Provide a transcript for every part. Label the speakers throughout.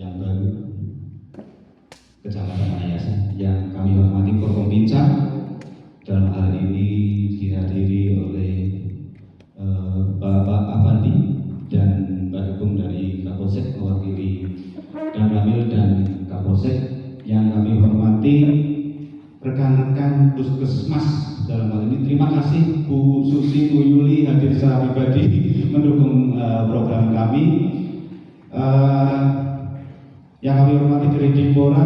Speaker 1: yang baru Kecamatan Wanayasan yang kami hormati Forkompinsa, dalam hal ini dihadiri oleh Bapak Afandi dan Mbak Hukum dari Kapolsek mewakili dan Ramil dan Kapolsek, yang kami hormati rekan-rekan Puskesmas dalam hal ini. Terima kasih Bu Susi, Bu Yuli hadir secara pribadi mendukung program kami. Yang kami hormati dari Dimpora,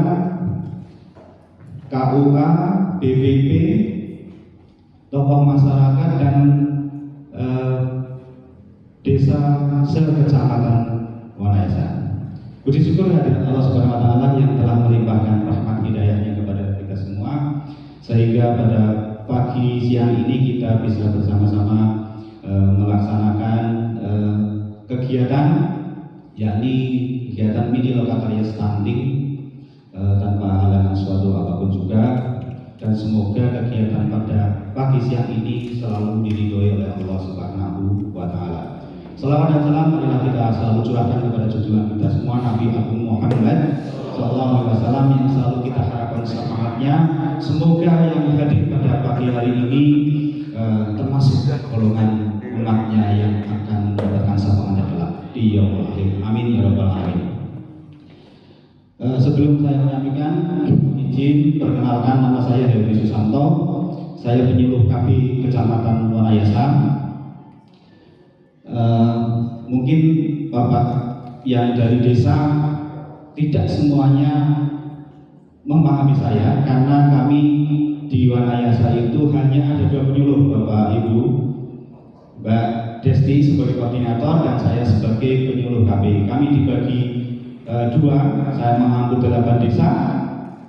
Speaker 1: KUA, BPP, tokoh masyarakat dan desa sekecamatan Wanayasan. Puji syukur hadirat Allah Subhanahu wa Ta'ala yang telah melimpahkan rahmat hidayahnya kepada kita semua, sehingga pada pagi siang ini kita bisa bersama-sama melaksanakan kegiatan, yakni kegiatan mini lokakarya stunting tanpa halangan suatu apapun juga, dan semoga kegiatan pada pagi siang ini selalu diridhoi oleh Allah Subhanahu wa Ta'ala. Salawat dan salam marilah kita selalu curahkan kepada junjungan kita semua Nabi Agung Muhammad Sallallahu Alaihi Wasallam, yang selalu kita harapkan syafaatnya. Semoga yang hadir pada pagi hari ini termasuk golongan umatnya yang akan mendapatkan syafaatnya kelak di yaumul akhir. Amin ya rabbal alamin. Sebelum saya menyampaikan, izin perkenalkan, nama saya Helmi Susanto. Saya penyuluh KB Kecamatan Wanayasan. Mungkin Bapak yang dari desa tidak semuanya memahami saya, karena kami di Wanayasa itu hanya ada 2 penyuluh, Bapak Ibu, Mbak Desti sebagai koordinator dan saya sebagai penyuluh KB. Kami dibagi 2, saya mengampu 8 desa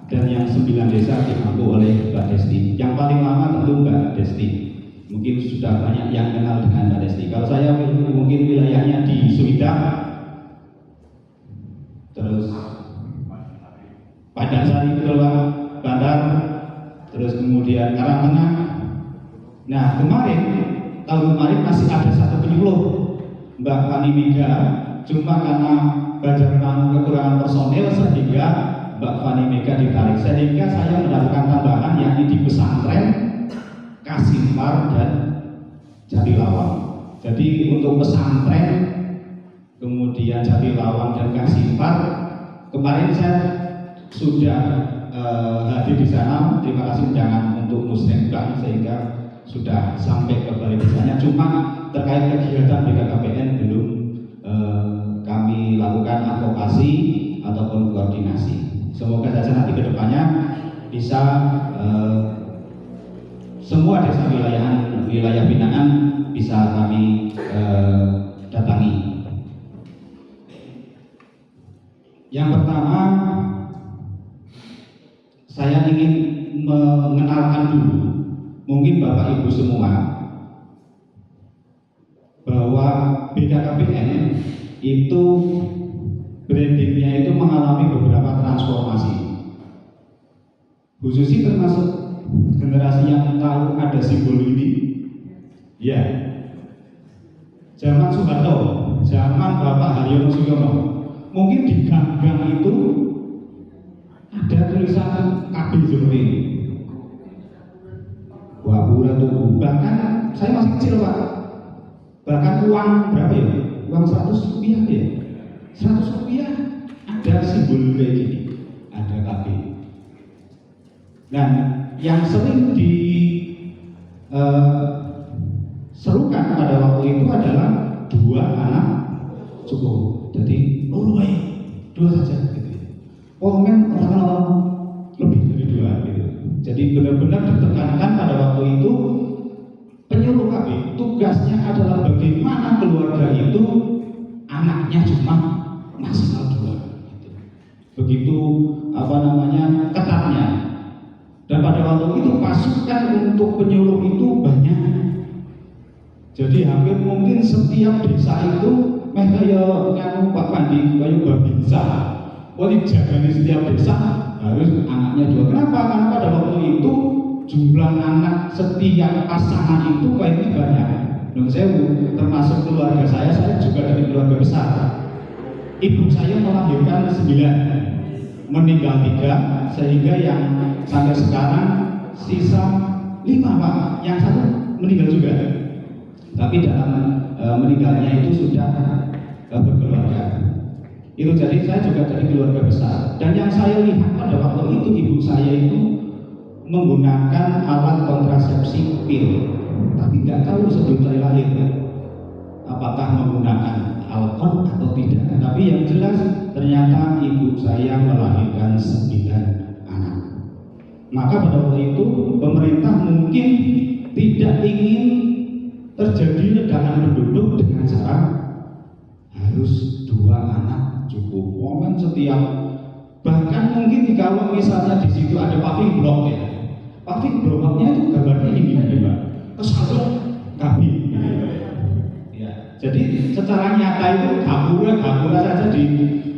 Speaker 1: dan yang 9 desa diampu oleh Mbak Desti. Yang paling lama tentu Mbak Desti. Mungkin sudah banyak yang kenal dengan Mbak Desti. Kalau saya mungkin wilayahnya di Suwida, terus Padansari, betul Pak, Bandar, terus kemudian Karangtengah. Nah tahun kemarin masih ada 1 penyuluh, Mbak Fani Mega, cuma karena Banjarnegara kekurangan personil sehingga Mbak Fani Mega ditarik, sehingga saya mendapatkan tambahan yakni di pesantren Kasimpar dan Jatilawang. Jadi untuk pesantren, kemudian Jatilawang dan Kasimpar, kemarin saya sudah hadir di sana. Terima kasih undangan untuk musrembang sehingga sudah sampai ke balai desanya. Cuma terkait kegiatan BKKBN belum kami lakukan advokasi ataupun koordinasi. Semoga saja nanti kedepannya bisa semua desa wilayah binaan bisa kami datangi. Yang pertama, saya ingin mengenalkan dulu, mungkin Bapak Ibu semua, bahwa BKKBN itu brandingnya itu mengalami beberapa transformasi, khususnya termasuk generasi yang tahu ada simbol ini, ya, zaman Soeharto, zaman Bapak Haryono Suyono, mungkin di gang-gang itu ada tulisan KB seperti ini. Wapura tubuh, bahkan saya masih kecil Pak, bahkan uang berapa ya? Uang 100 rupiah ya? 100 rupiah ada simbol kayak gini, ada KB. Dan yang sering diserukan pada waktu itu adalah 2 anak cukup. Jadi baik 2 saja gitu. Komen orang lebih dari 2 gitu. Jadi benar-benar ditekankan pada waktu itu penyuluh KB tugasnya adalah bagaimana keluarga itu anaknya cuma maksimal 2 gitu. Begitu ketatnya. Dan pada waktu itu pasukan untuk penyuluh itu banyak. Jadi hampir mungkin setiap desa itu kaya nganu Pak Fandi, kaya babinsa. Oh dijaga di setiap desa harus anaknya 2. Kenapa? Karena pada waktu itu jumlah anak setiap pasangan itu kayaknya banyak. Dan saya termasuk keluarga saya juga dari keluarga besar. Ibu saya melahirkan 9 9, meninggal 3, sehingga yang sampai sekarang sisa 5 Pak, yang satu meninggal juga. Tapi dalam meninggalnya itu sudah berkeluarga. Itu jadi saya juga dari keluarga besar. Dan yang saya lihat pada waktu itu ibu saya itu menggunakan alat kontrasepsi pil, tapi nggak tahu sebelum saya lahir apakah menggunakan alkohol atau tidak. Tapi yang jelas ternyata ibu saya melahirkan 9 anak. Maka pada waktu itu pemerintah mungkin tidak ingin terjadi ledakan penduduk dengan cara harus 2 anak cukup. Momen setiap, bahkan mungkin kalau misalnya di situ ada paving block ya, paving blocknya itu gambarnya ini Pak, kesadok kami. Ya, jadi secara nyata itu gapura saja di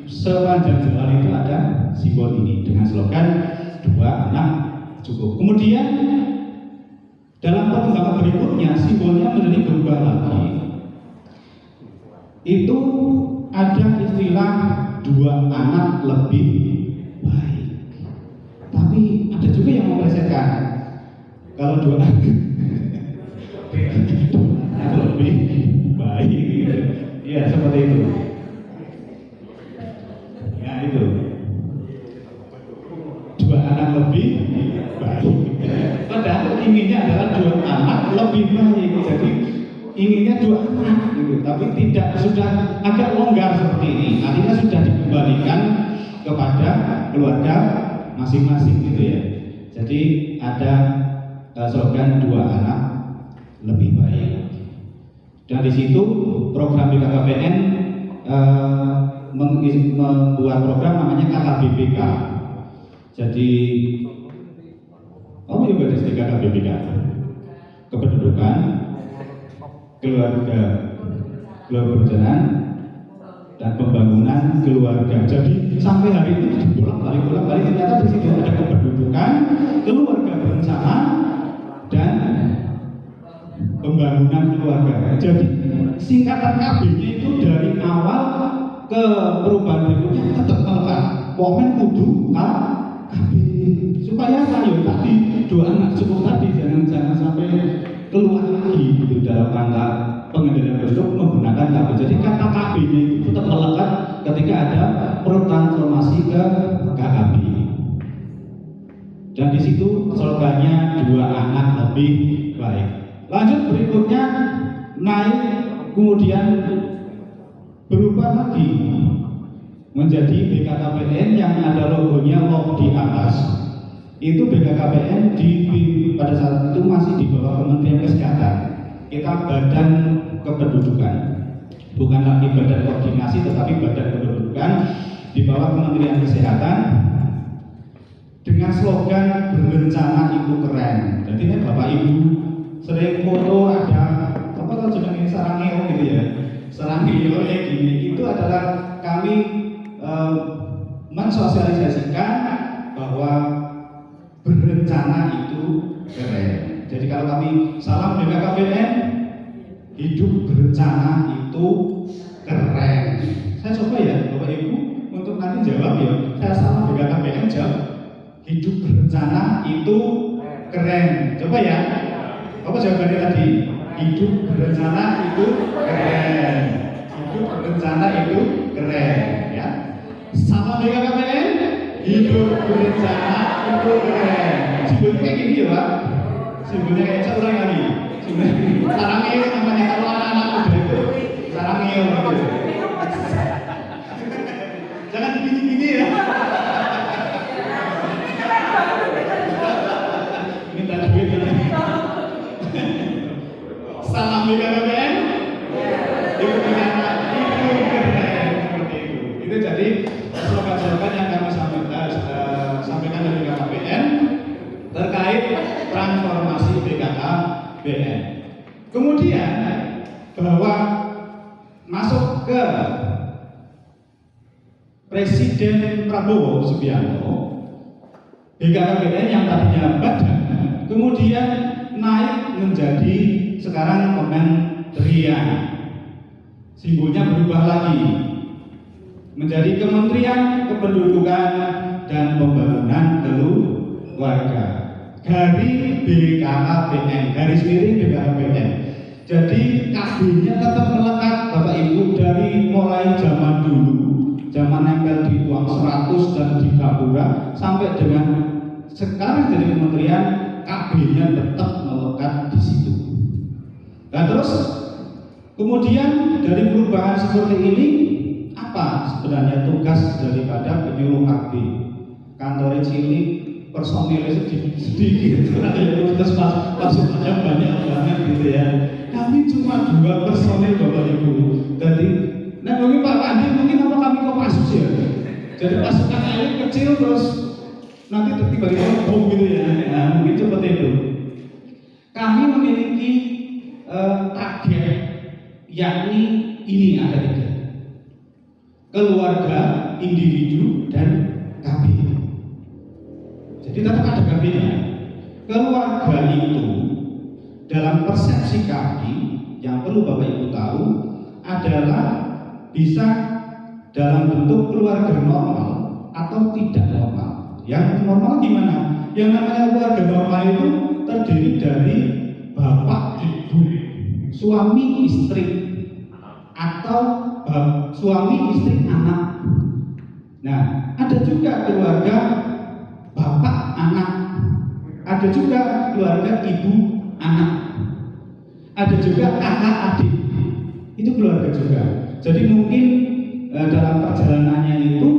Speaker 1: sepanjang jalan itu ada simbol ini dengan slogan 2 anak cukup. Kemudian dalam perkembangan berikutnya simbolnya menjadi berubah lagi. Itu ada istilah 2 anak lebih baik. Tapi ada juga yang memplesetkan. Kalau 2 anak lebih baik, ya seperti itu. Ya itu. 2 anak lebih baik. Padahal inginnya adalah 2 anak lebih baik. Jadi inginnya 2 anak gitu. Tapi tidak, sudah agak longgar seperti ini. Akhirnya sudah dikembalikan kepada keluarga masing-masing gitu ya. Jadi ada slogan 2 anak lebih baik. Dan di situ program BKKBN membuat program namanya KKBBK. Jadi juga di KKBBK, kependudukan, keluarga berencana, dan pembangunan keluarga. Jadi sampai hari ini bolak-balik ternyata di situ ada kependudukan, keluarga berencana, dan pembangunan keluarga. Jadi singkatan KB-nya itu dari awal ke perubahan berikutnya tetap melekat. Momen kudu KB supaya saya tadi 2 anak cukup tadi jangan sampai keluar lagi gitu dalam rangka pengendalian penduduk menggunakan KB. Jadi kata KB-nya itu tetap melekat ketika ada transformasi ke KKB. Dan di situ slogannya 2 anak lebih baik. Lanjut berikutnya naik, kemudian berubah lagi menjadi BKKBN yang ada logonya log di atas. Itu BKKBN pada saat itu masih di bawah Kementerian Kesehatan. Kita badan kependudukan, bukan lagi badan koordinasi tetapi badan kependudukan di bawah Kementerian Kesehatan dengan slogan berencana itu keren. Jadi kan Bapak Ibu sering foto ada apa jenenge sarangeo gitu ya. Sarangeo kayak gini itu adalah kami mensosialisasikan bahwa berencana itu keren. Jadi kalau kami salam BKKBN, hidup berencana itu keren. Saya coba ya Bapak Ibu untuk nanti jawab ya. Saya salam BKKBN jawab hidup berencana itu keren. Coba ya. Apa jawabannya tadi? Hidup berencana itu keren. Hidup berencana itu keren. Ya. Sama BKKBN, hidup berencana itu keren. Simbolnya kayak gini ya Pak. Simbolnya kayak seorang lagi. Sarangnya namanya kalau anak-anak muda itu sarangnya gitu. Jangan gini-gini ya. Minta duit ya. Salam BKKBN. Hidup berencana itu keren. Seperti itu. Itu jadi slogan-slogan yang kami sampaikan dari BKKBN terkait transformasi BKKBN. Kemudian bahwa masuk ke Presiden Prabowo Subianto, BKKBN yang tadinya badan kemudian naik menjadi sekarang kementerian. Simbolnya berubah lagi menjadi Kementerian Kependudukan dan Pembangunan Keluarga, dari BKKBN, garis miring BKKBN. Jadi KB-nya tetap melekat Bapak Ibu dari mulai zaman dulu, zaman nempel di uang 100 dan di gapura, sampai dengan sekarang jadi kementerian, KB-nya tetap melekat di situ. Nah terus kemudian dari perubahan seperti ini, apa sebenarnya tugas daripada penyuluh KB? Kantor cilik, personilnya sedikit, terus pasukannya banyak banget gitu ya. Kami cuma 2 personil Bapak Ibu. Jadi, nah bagi Pak Andi mungkin apa kami Kopassus ya. Jadi pasukan elit kecil terus nanti tiba-tiba bom gitu ya. Nah mungkin seperti itu. Kami memiliki target, yakni ini ada 3: keluarga, individu, dan KB. Jadi tetap ada KB-nya. Keluarga itu dalam persepsi kami yang perlu Bapak Ibu tahu adalah bisa dalam bentuk keluarga normal atau tidak normal. Yang normal gimana? Yang namanya keluarga normal itu terdiri dari bapak, ibu, suami, istri, atau suami, istri, anak. Nah, ada juga keluarga bapak, anak. Ada juga keluarga ibu, anak. Ada juga kakak, adik. Itu keluarga juga. Jadi mungkin dalam perjalanannya itu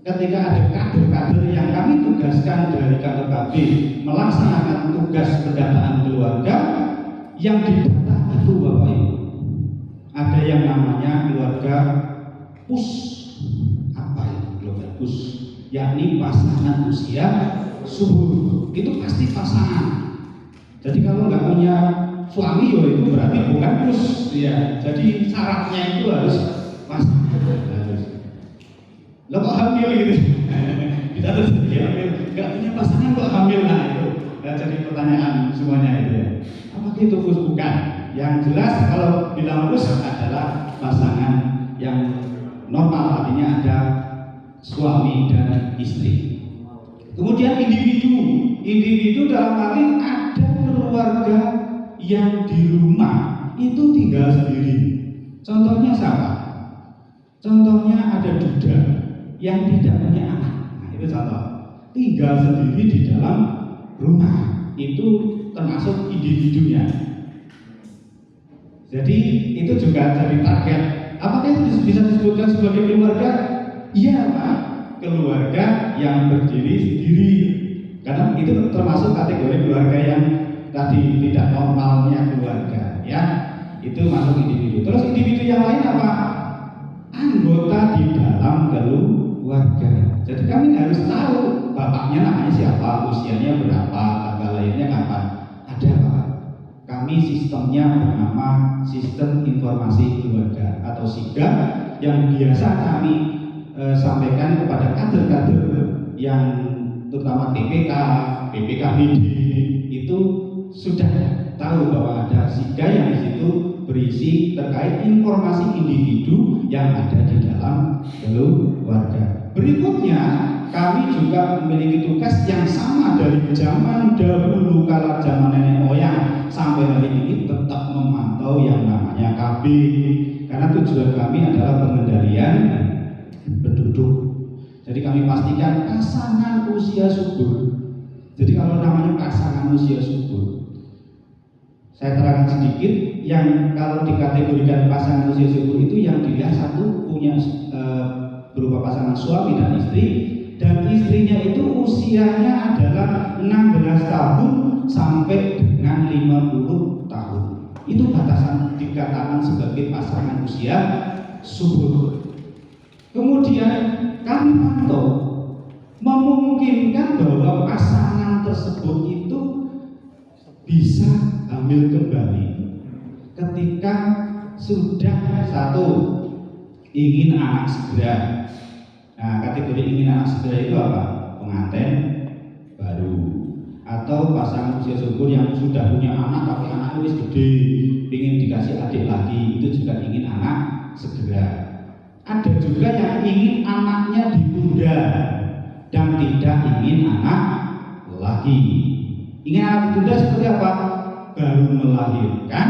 Speaker 1: ketika ada kader-kader yang kami tugaskan dari kantor KB melaksanakan tugas pendataan keluarga, yang didata itu Bapak Ibu ada yang namanya keluarga PUS. Apa itu keluarga PUS? Yakni pasangan usia subur. Itu pasti pasangan. Jadi kalau nggak punya suami, itu berarti bukan PUS ya. Jadi syaratnya itu harus pasangan. Lo kok hamil gitu? Kita harus hamil. Nggak punya pasangan kok hamil, nah itu. Nah, jadi pertanyaan semuanya itu ya. Apakah itu PUS? Bukan. Yang jelas kalau bilang PUS adalah pasangan yang normal, artinya ada suami dan istri. Kemudian individu dalam arti ada keluarga yang di rumah itu tinggal sendiri. Contohnya siapa? Contohnya ada duda yang tidak punya anak. Nah, itu contoh. Tinggal sendiri di dalam rumah. Itu termasuk individunya. Jadi itu juga jadi target. Apakah itu bisa disebutkan sebagai keluarga? Iya Pak, keluarga yang berdiri sendiri. Karena itu termasuk kategori keluarga yang tadi tidak normalnya keluarga, ya. Itu masuk individu. Terus individu yang lain apa? Anggota di dalam keluarga. Jadi kami harus tahu bapaknya namanya siapa, usianya berapa, tanggal lahirnya kapan. Ada Pak. Kami sistemnya bernama Sistem Informasi Keluarga atau SIGA, yang biasa kami sampaikan kepada kader-kader yang terutama TPK, BPKBD itu sudah tahu bahwa ada SIGA yang di situ berisi terkait informasi individu yang ada di dalam keluarga. Berikutnya, kami juga memiliki tugas yang sama dari zaman dahulu, kala zaman nenek moyang sampai hari ini tetap memantau yang namanya KB. Karena tujuan kami adalah pengendalian penduduk. Jadi kami pastikan pasangan usia subur. Jadi kalau namanya pasangan usia subur, saya terangkan sedikit, yang kalau dikategorikan pasangan usia subur itu yang dilihat satu punya berupa pasangan suami dan istri, dan istrinya itu usianya adalah 16 tahun sampai dengan 50 tahun. Itu batasan dikatakan sebagai pasangan usia subur. Kemudian kami pantau memungkinkan bahwa pasangan tersebut itu bisa hamil kembali ketika sudah satu ingin anak segera. Nah, kategori ingin anak segera itu apa? Pengantin baru, atau pasangan usia subur yang sudah punya anak tapi anaknya wis gede, ingin dikasih adik lagi, itu juga ingin anak segera. Ada juga yang ingin anaknya di ingin anak lagi. Ingin anak ditunda seperti apa? Baru melahirkan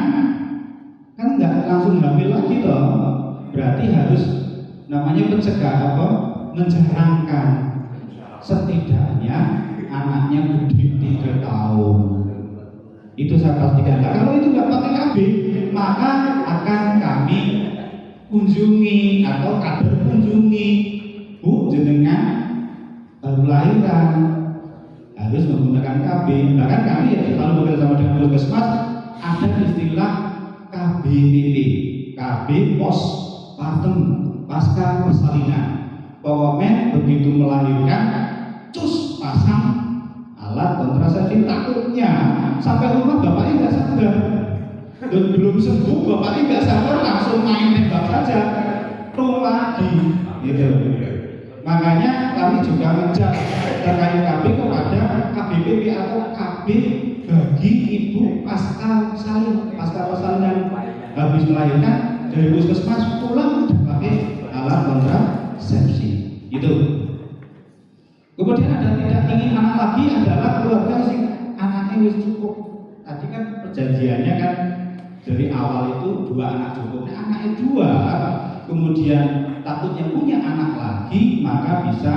Speaker 1: kan nggak langsung hamil lagi toh. Berarti harus namanya mencegah apa? Menjarangkan. Setidaknya anaknya gede 3 tahun. Itu saya pastikan. Nah, kalau itu nggak pakai KB, maka akan kami kunjungi atau kader kunjungi. Bu, jenengan baru lahiran harus menggunakan KB. Bahkan kami ya kalau bekerja sama dengan puskesmas ada istilah KBPP, KB postpartum, pasca persalinan. Pokoknya begitu melahirkan, cus pasang alat kontrasepsi. Takutnya sampai rumah bapaknya nggak sadar, dan belum sembuh bapaknya nggak sadar, langsung main tembak saja, tung lagi, gitu. Makanya kami juga mengejar terkait KB kepada KBPP atau KB bagi ibu pasca persalinan habis melahirkan dari puskesmas pulang udah pakai alat kontrasepsi. Itu. Kemudian ada tidak ingin anak lagi adalah keluarga sih anaknya wis cukup. Tadi kan perjanjiannya kan dari awal itu 2 anak cukup. Nah, anaknya 2, kemudian takutnya punya anak lagi, maka bisa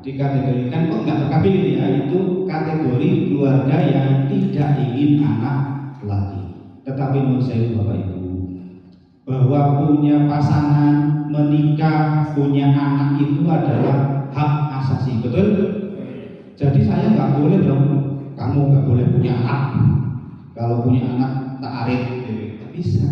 Speaker 1: dikategorikan kok nggak terkabin ini ya, itu kategori keluarga yang tidak ingin anak lagi. Tetapi menurut saya Bapak Ibu, bahwa punya pasangan, menikah, punya anak itu adalah hak asasi, betul? Jadi saya nggak boleh dong, kamu nggak boleh punya anak. Kalau punya anak tak arif, tak bisa.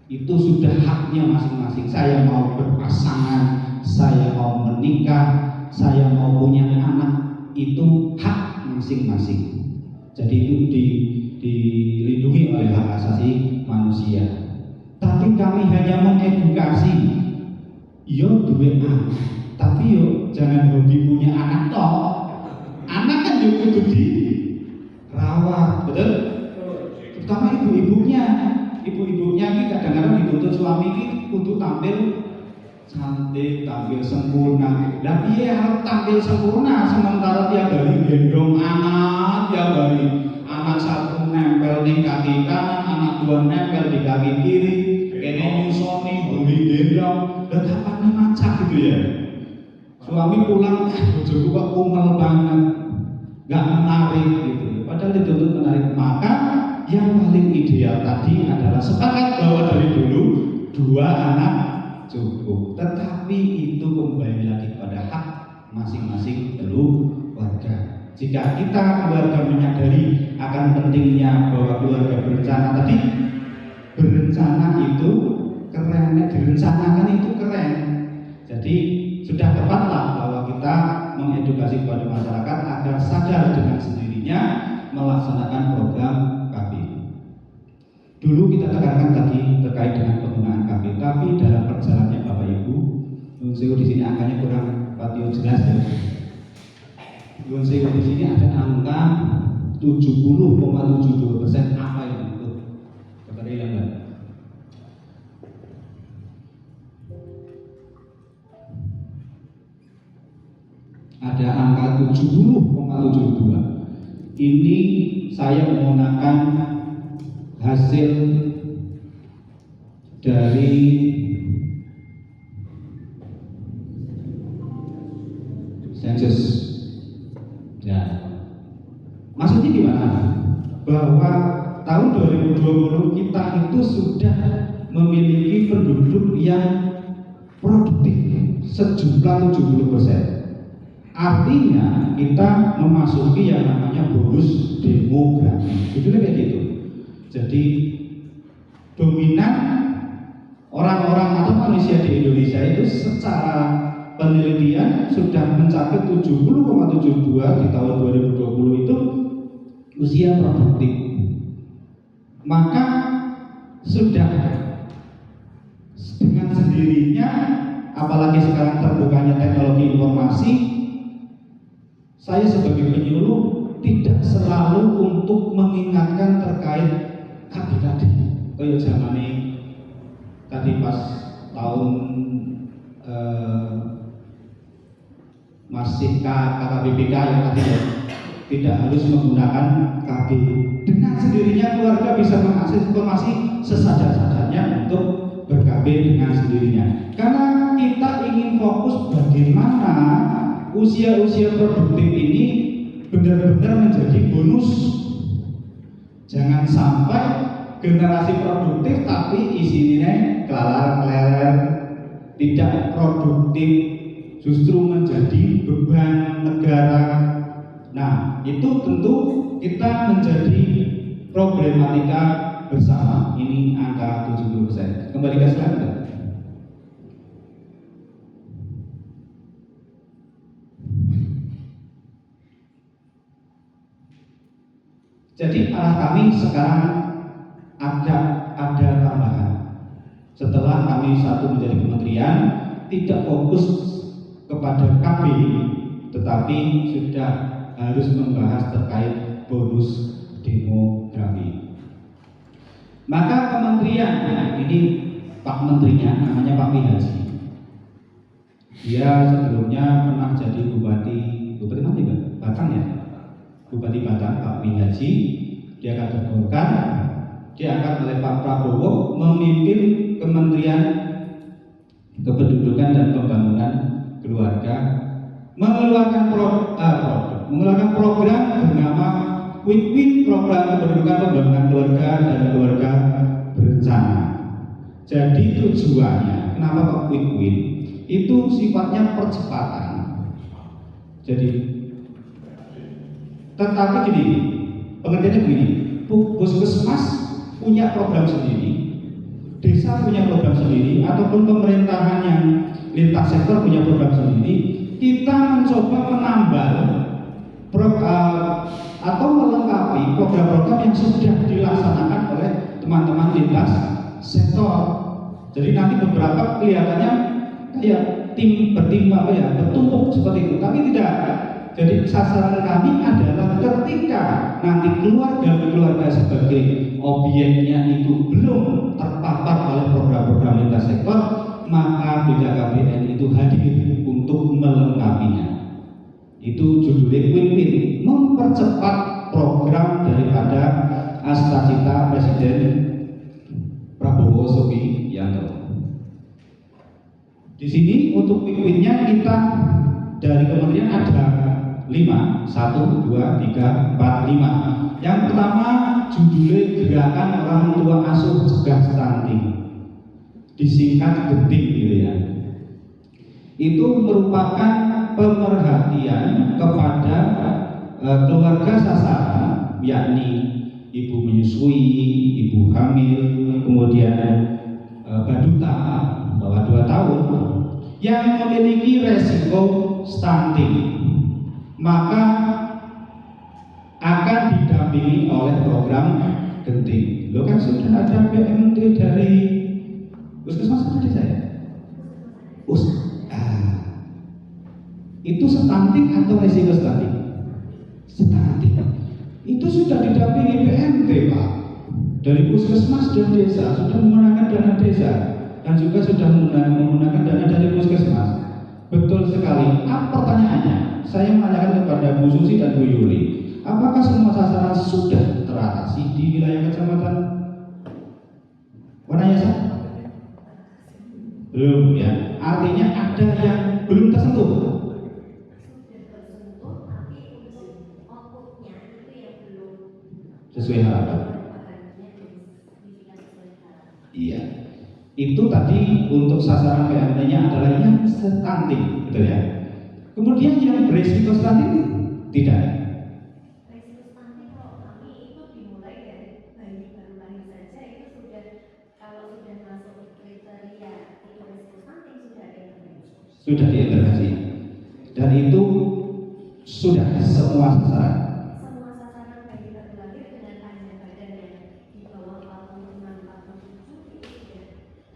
Speaker 1: Itu sudah haknya masing-masing. Saya mau berpasangan, saya mau menikah, saya mau punya anak, itu hak masing-masing. Jadi itu dilindungi oleh hak asasi manusia. Tapi kami hanya mengedukasi, yo duwe anak, tapi yo jangan hobi punya anak toh. Anak kan yo kudu dirawat, betul? Terutama ibu-ibunya ini kadang-kadang dituntut suami ini kudu tampil cantik, tampil sempurna. Dan dia harus tampil sempurna sementara tiap hari gendong anak, tiap hari anak 1 nempel di kaki kanan, anak 2 nempel di kaki kiri, kene nyusoni, beli gendong, dan kapannya macak gitu ya. Suami pulang, bojoku kok kumel banget, nggak menarik gitu. Padahal dituntut menarik. Maka yang paling ideal tadi adalah sepakat bahwa dari dulu 2 anak cukup. Tetapi itu kembali lagi pada hak masing-masing keluarga. Jika kita keluarga menyadari akan pentingnya bahwa keluarga berencana tadi, berencana itu keren, direncanakan itu keren. Jadi sudah tepatlah bahwa kita mengedukasi kepada masyarakat agar sadar dengan sendirinya melaksanakan program KB. Dulu kita tekankan tadi terkait dengan penggunaan KB, tapi dalam perjalanannya Bapak Ibu, di sini angkanya kurang patio jelas ya. Di sini ada angka 70,72%. Apa itu? Bapak lihat. Ada angka 70,72. Ini saya menggunakan hasil dari sensus. Ya. Maksudnya gimana? Bahwa tahun 2020 kita itu sudah memiliki penduduk yang produktif sejumlah 70%. Artinya kita memasuki yang namanya bonus demografi. Itu kayak gitu. Jadi dominan orang-orang atau manusia di Indonesia itu secara penelitian sudah mencapai 70,72 di tahun 2020 itu usia produktif. Maka sudah dengan sendirinya, apalagi sekarang terbukanya teknologi informasi, saya sebagai penyuluh tidak selalu untuk mengingatkan terkait KB tadi. Kayak zaman ini tadi pas tahun masih KKBPK yang tadi ya, tidak harus menggunakan KB. Dengan sendirinya keluarga bisa mengakses informasi sesadar-sadarnya untuk ber-KB dengan sendirinya. Karena kita ingin fokus bagaimana usia-usia produktif ini benar-benar menjadi bonus. Jangan sampai generasi produktif tapi isinya kelalar-keleler, tidak produktif, justru menjadi beban negara. Nah, itu tentu kita menjadi problematika bersama. Ini angka 70%. Kembali ke slide. Jadi arah kami sekarang ada tambahan. Setelah kami satu menjadi kementerian, tidak fokus kepada KB, tetapi sudah harus membahas terkait bonus demografi. Maka kementerian, ini Pak Menterinya namanya Pak Haji. Dia sebelumnya pernah jadi bupati mana ya, Batang ya? Bupati Batang, Pak Haji. Dia akan tergolkan, dia akan oleh Pak Prabowo memimpin Kementerian Kependudukan dan Pembangunan Keluarga, mengeluarkan program bernama Quick Win, program kependudukan pembangunan keluarga dan keluarga berencana. Jadi tujuannya, kenapa kok Quick Win? Itu sifatnya percepatan. Jadi, tetapi gini, pengertiannya begini, puskesmas punya program sendiri, desa punya program sendiri, ataupun pemerintahan yang lintas sektor punya program sendiri. Kita mencoba menambah atau melengkapi program-program yang sudah dilaksanakan oleh teman-teman lintas sektor. Jadi nanti beberapa kelihatannya kayak bertumpuk seperti itu, tapi tidak. Jadi sasaran kami adalah ketika nanti keluarga sebagai objeknya itu belum terpapar oleh program-program lintas sektor, maka BKKBN itu hadir untuk melengkapinya. Itu judulnya Quick Win, mempercepat program daripada Astacita Presiden Prabowo Subianto. Di sini untuk Quick Win-nya kita dari kementerian ada 5, 1, 2, 3, 4, 5. Yang pertama judulnya Gerakan Orang Tua Asuh Cegah Stunting, disingkat GENTING gitu ya. Itu merupakan pemerhatian kepada keluarga sasaran, yakni ibu menyusui, ibu hamil, kemudian baduta bawah 2 tahun yang memiliki resiko stunting, maka akan didampingi oleh program GENTING. Lo kan sudah ada PMT dari puskesmas tadi saya. Itu stunting atau resiko stunting? Stunting. Itu sudah didampingi PMT Pak. Dari puskesmas dan desa sudah menggunakan dana desa dan juga sudah menggunakan dana dari puskesmas. Betul sekali. Apa pertanyaannya? Saya menanyakan kepada Bu Susi dan Bu Yuli, apakah semua sasaran sudah teratasi di wilayah kecamatan Wanayasa? Belum ya. Artinya ada yang belum tersentuh. Sesuai harapan. Iya. Itu tadi untuk sasaran PMT-nya adalah yang stunting, betul ya. Kemudian yang berisiko stunting tidak.
Speaker 2: Risiko stunting kalau kami itu dimulai dari bayi baru lahir saja, itu sudah, kalau sudah masuk kriteria itu risiko stunting sudah diintervensi.
Speaker 1: Sudah diintervensi. Dan itu sudah semua sasaran.
Speaker 2: Semua sasaran bayi baru lahir dengan panjang badan yang di bawah 46-47 itu sudah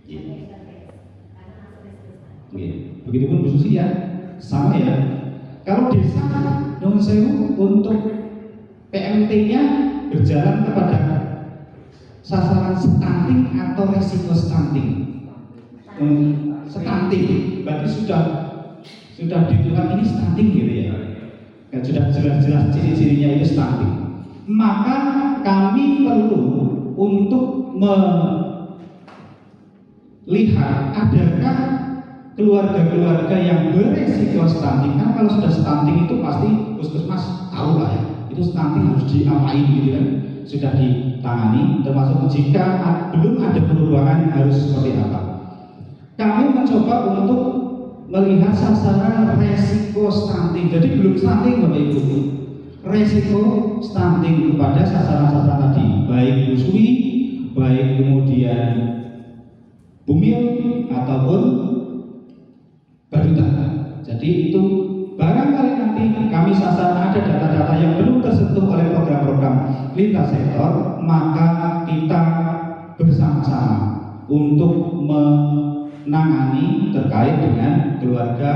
Speaker 2: ada intervensi karena masuk risiko stunting.
Speaker 1: Begitupun Bu Susi ya, sama ya. Kalau desa non sewu untuk PMT-nya berjalan kepada sasaran stunting atau resiko stunting. Stunting berarti sudah sudah ditentukan ini stunting gitu ya. Sudah jelas-jelas ciri-cirinya itu stunting. Maka kami perlu untuk melihat adakah keluarga-keluarga yang beresiko stunting. Kan kalau sudah stunting itu pasti puskesmas tahu lah ya, itu stunting harus diapain gitu kan, sudah ditangani. Termasuk jika belum ada perubahan harus seperti apa. Kami mencoba untuk melihat sasaran resiko stunting. Jadi belum stunting Bapak Ibu, resiko stunting kepada sasaran-sasaran tadi, baik busui, baik kemudian bumil ataupun baduta. Jadi itu barangkali nanti kami sasar ada data-data yang belum tersentuh oleh program-program lintas sektor, maka kita bersama-sama untuk menangani terkait dengan keluarga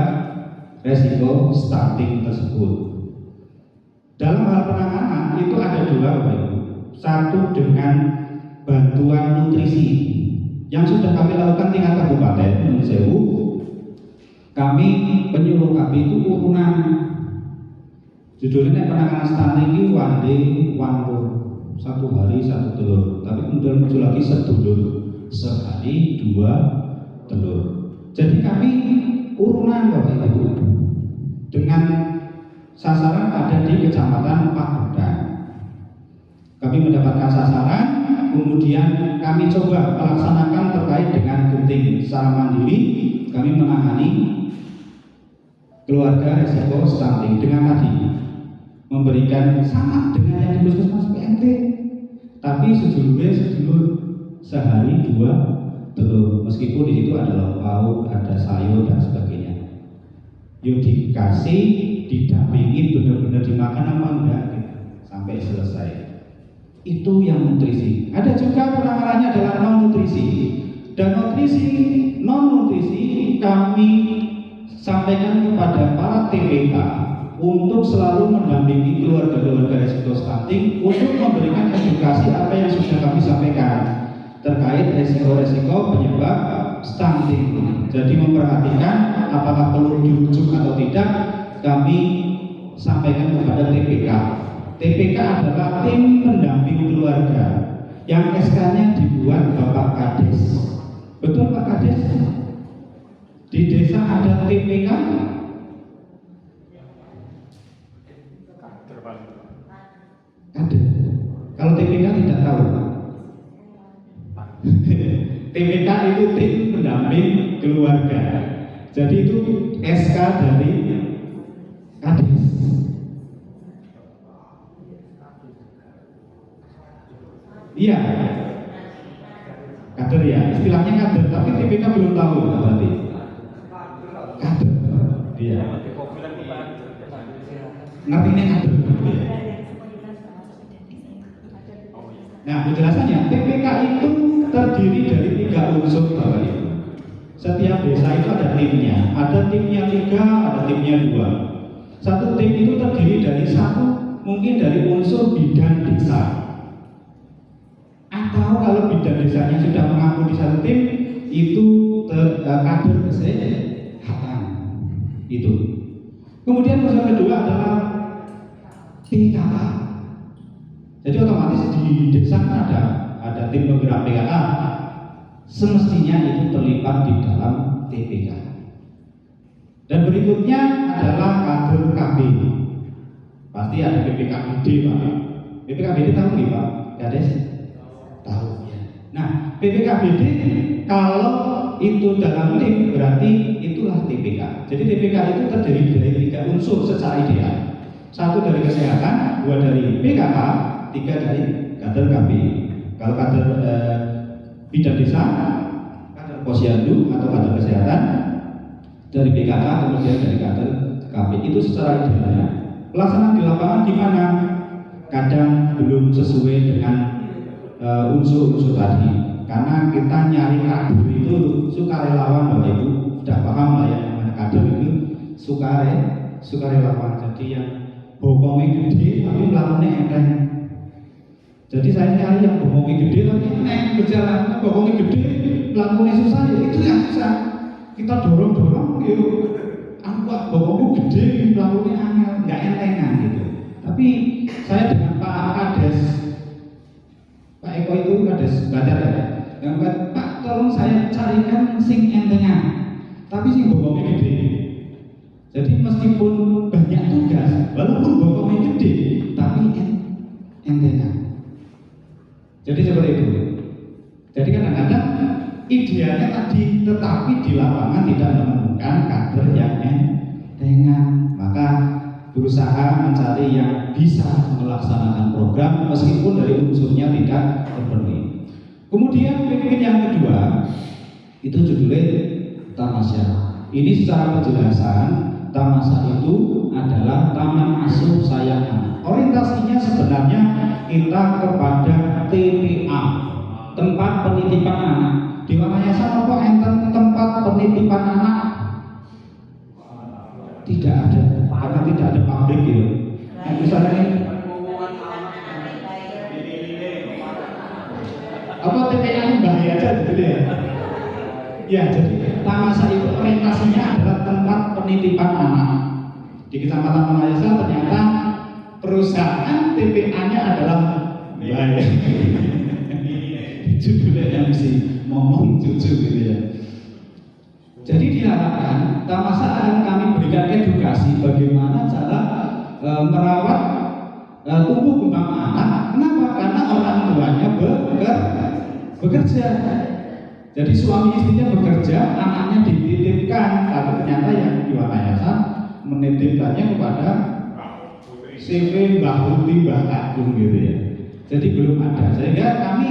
Speaker 1: resiko stunting tersebut. Dalam hal penanganan itu ada dua Bapak Ibu. Satu dengan bantuan nutrisi yang sudah kami lakukan tingkat kabupaten Nun Sewu. Kami penyuluh kami itu urunan judulnya penanganan stunting ini one day one lur, 1 hari 1 telur, tapi kemudian muncul lagi sedulur, sehari 2 telur. Jadi kami urunan Bapak Ibu dengan sasaran ada di Kecamatan Pagudan. Kami mendapatkan sasaran, kemudian kami coba melaksanakan terkait dengan genting secara mandiri. Kami menangani keluarga resiko stunting dengan tadi memberikan sama dengan yang di puskesmas PMT, tapi sedulur sehari 2 telur, meskipun di situ ada lauk, ada sayur dan sebagainya. Yuk dikasih, didampingi, benar-benar dimakan apa enggak gitu, sampai selesai. Itu yang nutrisi. Ada juga penanganannya adalah non nutrisi. Dan non nutrisi kami sampaikan kepada para TPK untuk selalu mendampingi keluarga-keluarga resiko stunting untuk memberikan edukasi apa yang sudah kami sampaikan terkait resiko-resiko penyebab stunting. Jadi memperhatikan apakah perlu dirujuk atau tidak, kami sampaikan kepada TPK. TPK adalah tim pendamping keluarga yang SK-nya dibuat Bapak Kades. Betul Pak Kades? Di desa ada TPK? Ada. Kalau TPK tidak tahu. TPK itu tim pendamping keluarga. Jadi itu SK dari Kades. Iya. Kader ya, istilahnya kader, tapi TPK belum tahu berarti. Kader. Iya. Ngertinya kader. Nah, penjelasannya TPK itu terdiri dari 3 unsur Bapak Ibu. Setiap desa itu ada timnya. Ada timnya 3, ada timnya 2. Satu tim itu terdiri dari mungkin dari unsur bidan desa. Atau kalau bidan desanya sudah mengaku di satu tim, itu kader kesehatan. Itu. Kemudian unsur kedua adalah PKK. Jadi otomatis di desa kan ada tim penggerak PKK. Semestinya itu terlibat di dalam TPK. Dan berikutnya adalah kader KB. Pasti ada BPKBD Pak. BPKBD tahu nggak Pak? Kades? Tahu ya. Nah, BPKBD kalau itu dalam tim berarti itulah TPK. Jadi TPK itu terdiri dari 3 unsur secara ideal. 1 dari kesehatan, 2 dari PKK, 3 dari kader KB. Kalau kader bidan desa, kader posyandu atau kader kesehatan, dari PKK kemudian dari kader KB. Itu secara idealnya. Pelaksanaan di lapangan gimana? Kadang belum sesuai dengan unsur-unsur tadi, karena kita nyari kader itu sukarelawan Bapak Ibu, sudah paham lah ya, namanya kader itu sukarelawan. Jadi yang bokongnya gede tapi melakukannya enteng. Jadi saya nyari yang bokongnya gede tapi enteng berjalan, bokongnya gede melakukannya susah, ya itu yang susah. Kita dorong yuk wah bokongku gede, pelakunya angel, nggak entengan gitu. Tapi saya dengan Pak Kades, Pak Eko itu Kades Badar ya, yang Pak tolong saya carikan sing entengan, tapi sing bokongnya gede. Jadi meskipun banyak tugas, walaupun bokongnya gede, tapi entengan. Jadi seperti itu. Jadi kadang-kadang idealnya tadi, tetapi di lapangan tidak menemukan kader yang entengan, maka berusaha mencari yang bisa melaksanakan program meskipun dari unsurnya tidak terpenuhi. Kemudian PPN yang kedua itu judulnya Tamasya. Ini secara penjelasan, Tamasya itu adalah Taman Asuh Sayang Anak. Orientasinya sebenarnya kita kepada TPA, tempat penitipan anak. Di Wanayasa apa enten tempat penitipan anak? Tidak ada, karena tidak ada pabrik gitu. Yang misalnya ini apa TPA ini bahaya aja gitu ya. Ya, jadi Tamasya itu orientasinya adalah tempat penitipan anak. Di Kecamatan Wanayasa ternyata perusahaan TPA-nya adalah bahaya. Judulnya MC ngomong cucu gitu ya. Jadi diharapkan Tamasya akan kami berikan edukasi bagaimana cara merawat tumbuh kembang anak. Kenapa? Karena orang tuanya bekerja. Jadi suami istrinya bekerja, anaknya dititipkan. Tapi ternyata yang di Wanayasa menitipkannya kepada CV Mbah Putih Mbah Agung gitu ya. Jadi belum ada. Sehingga kami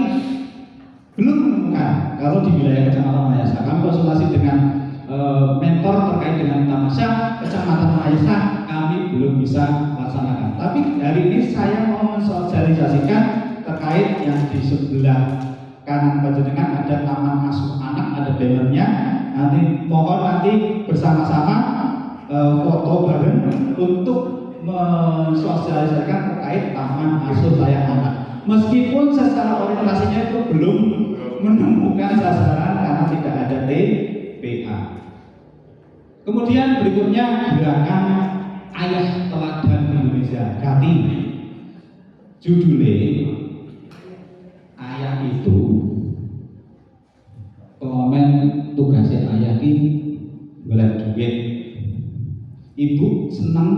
Speaker 1: belum menemukan kalau di wilayah Kecamatan Wanayasa. Kami konsultasi dengan mentor terkait dengan Tamasya Kecamatan Wanayasa, kami belum bisa laksanakan. Tapi hari ini saya mau mensosialisasikan terkait yang di sebelah kanan panjenengan ada Taman Asuh Anak, ada bannernya. Nanti mohon nanti bersama-sama foto bareng untuk mensosialisasikan terkait Taman Asuh Sayang Anak. Meskipun secara orientasinya itu belum menemukan sasaran karena tidak ada TPA. Kemudian berikutnya gerakan Ayah Teladan Indonesia Gati. Judulnya ayah itu komen tugasnya ayah ini golek duit. Ibu senang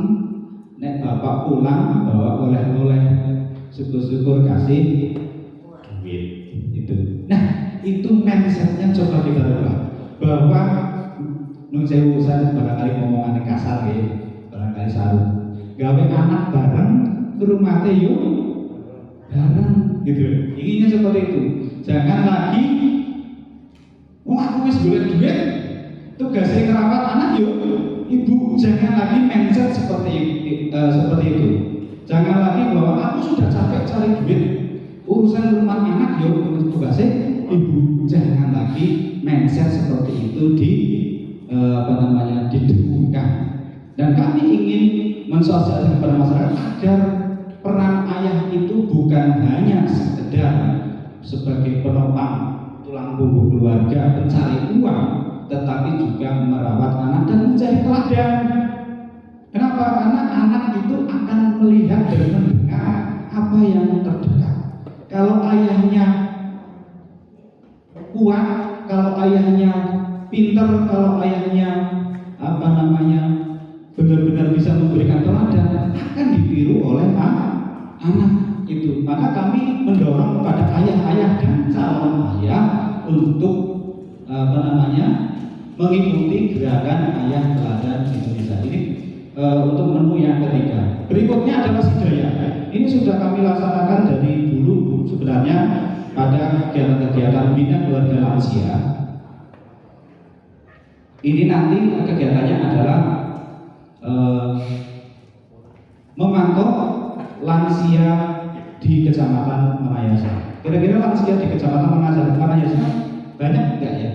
Speaker 1: nek bapak pulang bawa oleh-oleh, syukur-syukur kasih duit itu. Nah itu mindsetnya coba kita ubah, bahwa nun sewu saya barangkali ngomongan kasar ya, barangkali saru gawe anak bareng ke rumah yuk bareng gitu. Inginnya seperti itu. Jangan lagi aku wis golek duit tugasnya ngerawat anak yuk ibu. Jangan lagi mindset seperti itu. Jangan lagi bahwa aku sudah capek cari duit, urusan rumah anak yuk tugasnya ibu. Jangan lagi mindset seperti itu didengungkan. Dan kami ingin mensosialisasikan kepada masyarakat agar peran ayah itu bukan hanya sekedar sebagai penopang tulang punggung keluarga, pencari uang, tetapi juga merawat anak dan menjadi teladan. Kenapa? Karena anak itu akan melihat dan mendengar apa yang terdekat. Kalau ayahnya kuat, kalau ayahnya pinter, kalau ayahnya benar-benar bisa memberikan teladan, akan ditiru oleh anak itu. Maka kami mendorong kepada ayah-ayah dan calon ayah untuk mengikuti gerakan Ayah Teladan Indonesia ini. Untuk menu yang ketiga, berikutnya adalah sidaya. Ini sudah kami laksanakan dari dulu sebenarnya pada kegiatan bina keluarga lansia. Ini nanti kegiatannya adalah memantau lansia di Kecamatan Wanayasa. Kira-kira lansia di Kecamatan Wanayasa banyak enggak ya?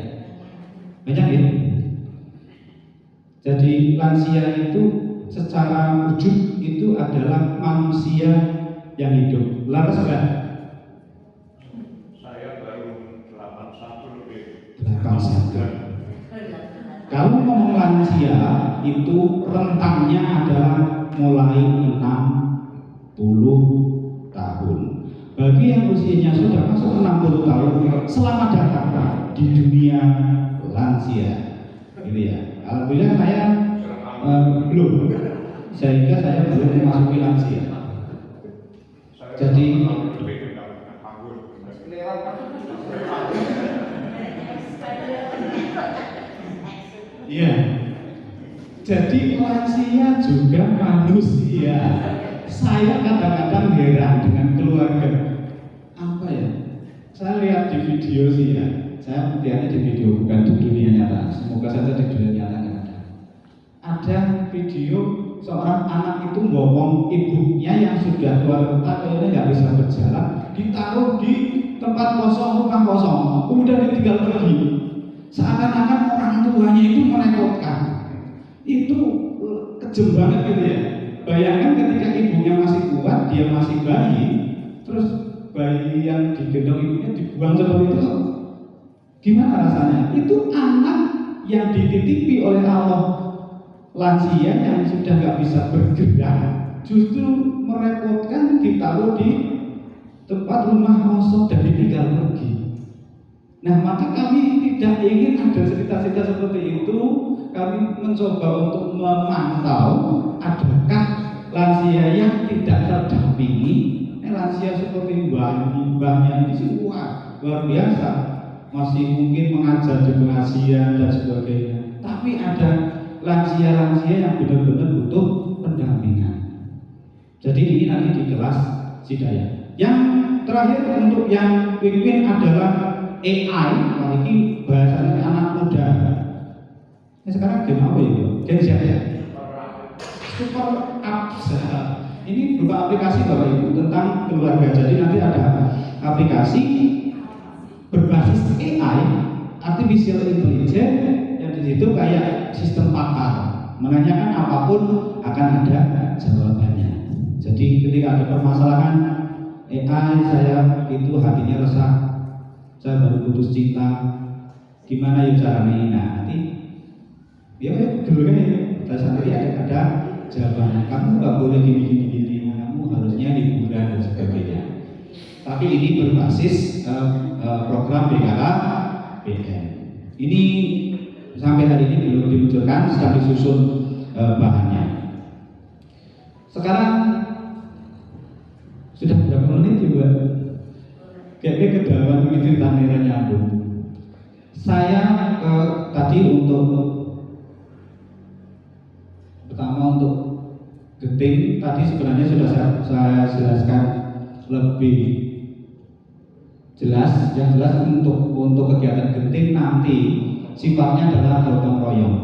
Speaker 1: Banyak ya? Jadi lansia itu secara wujud itu adalah manusia yang hidup. Laras enggak? Saya baru 81 lebih. 81. Kalau ngomong lansia itu rentangnya adalah mulai 60 tahun. Bagi yang usianya sudah masuk 60 tahun, selamat datang di dunia lansia. Gitu ya. Alhamdulillah saya belum, sehingga saya belum memasuki lansia. Jadi iya. Jadi lansia juga manusia. Saya kadang-kadang heran dengan keluarga. Apa ya? Saya lihat di video sih ya. Saya lihatnya di video, bukan di dunia nyata. Semoga saja di dunia nyata nggak ada. Ada video seorang anak itu ngomong ibunya yang sudah tua renta kayaknya nggak bisa berjalan, ditaruh di tempat kosong, rumah kosong, kemudian ditinggal pergi. Seakan-akan orang tuanya itu merepotkan. Itu kejem banget gitu ya. Bayangkan ketika ibunya masih kuat, dia masih bayi, terus bayi yang digendong ibunya dibuang seperti itu, gimana rasanya? Itu anak yang dititipi oleh Allah, lansia yang sudah nggak bisa bergerak, justru merepotkan, ditaruh di tempat rumah kosong dan ditinggal pergi. Nah, maka kami tidak ingin ada cerita-cerita seperti itu. Kami mencoba untuk memantau adakah lansia yang tidak terdampingi. Lansia seperti mbahnya ini sih luar biasa, masih mungkin mengajar di pengajian dan sebagainya. Tapi ada lansia-lansia yang benar-benar butuh pendampingan. Jadi ini nanti di kelas Hidayah. Yang terakhir untuk yang pimpin adalah AI, ini bahasanya anak muda. Ini sekarang game apa itu? Game siapa ya? Super Apps. Ini berupa aplikasi Bapak Ibu tentang keluarga. Jadi nanti ada aplikasi berbasis AI, artificial intelligence, yang di situ kayak sistem pakar, menanyakan apapun akan ada jawabannya. Jadi ketika ada permasalahan AI, saya itu hatinya resah, saya baru putus cinta, gimana ya caranya? Nah, nanti dia dulu kan nanti ada jawabannya. Kamu nggak boleh gini, kamu harusnya liburan dan sebagainya. Tapi ini berbasis program BKKBN. Ini sampai hari ini belum diluncurkan, sedang disusun bahannya. Sekarang sudah berapa menit juga? Kayaknya kedalaman begitu tangannya nyambung. Saya tadi untuk pertama untuk genting tadi sebenarnya sudah saya jelaskan lebih jelas. Yang jelas untuk kegiatan genting nanti sifatnya adalah gotong royong.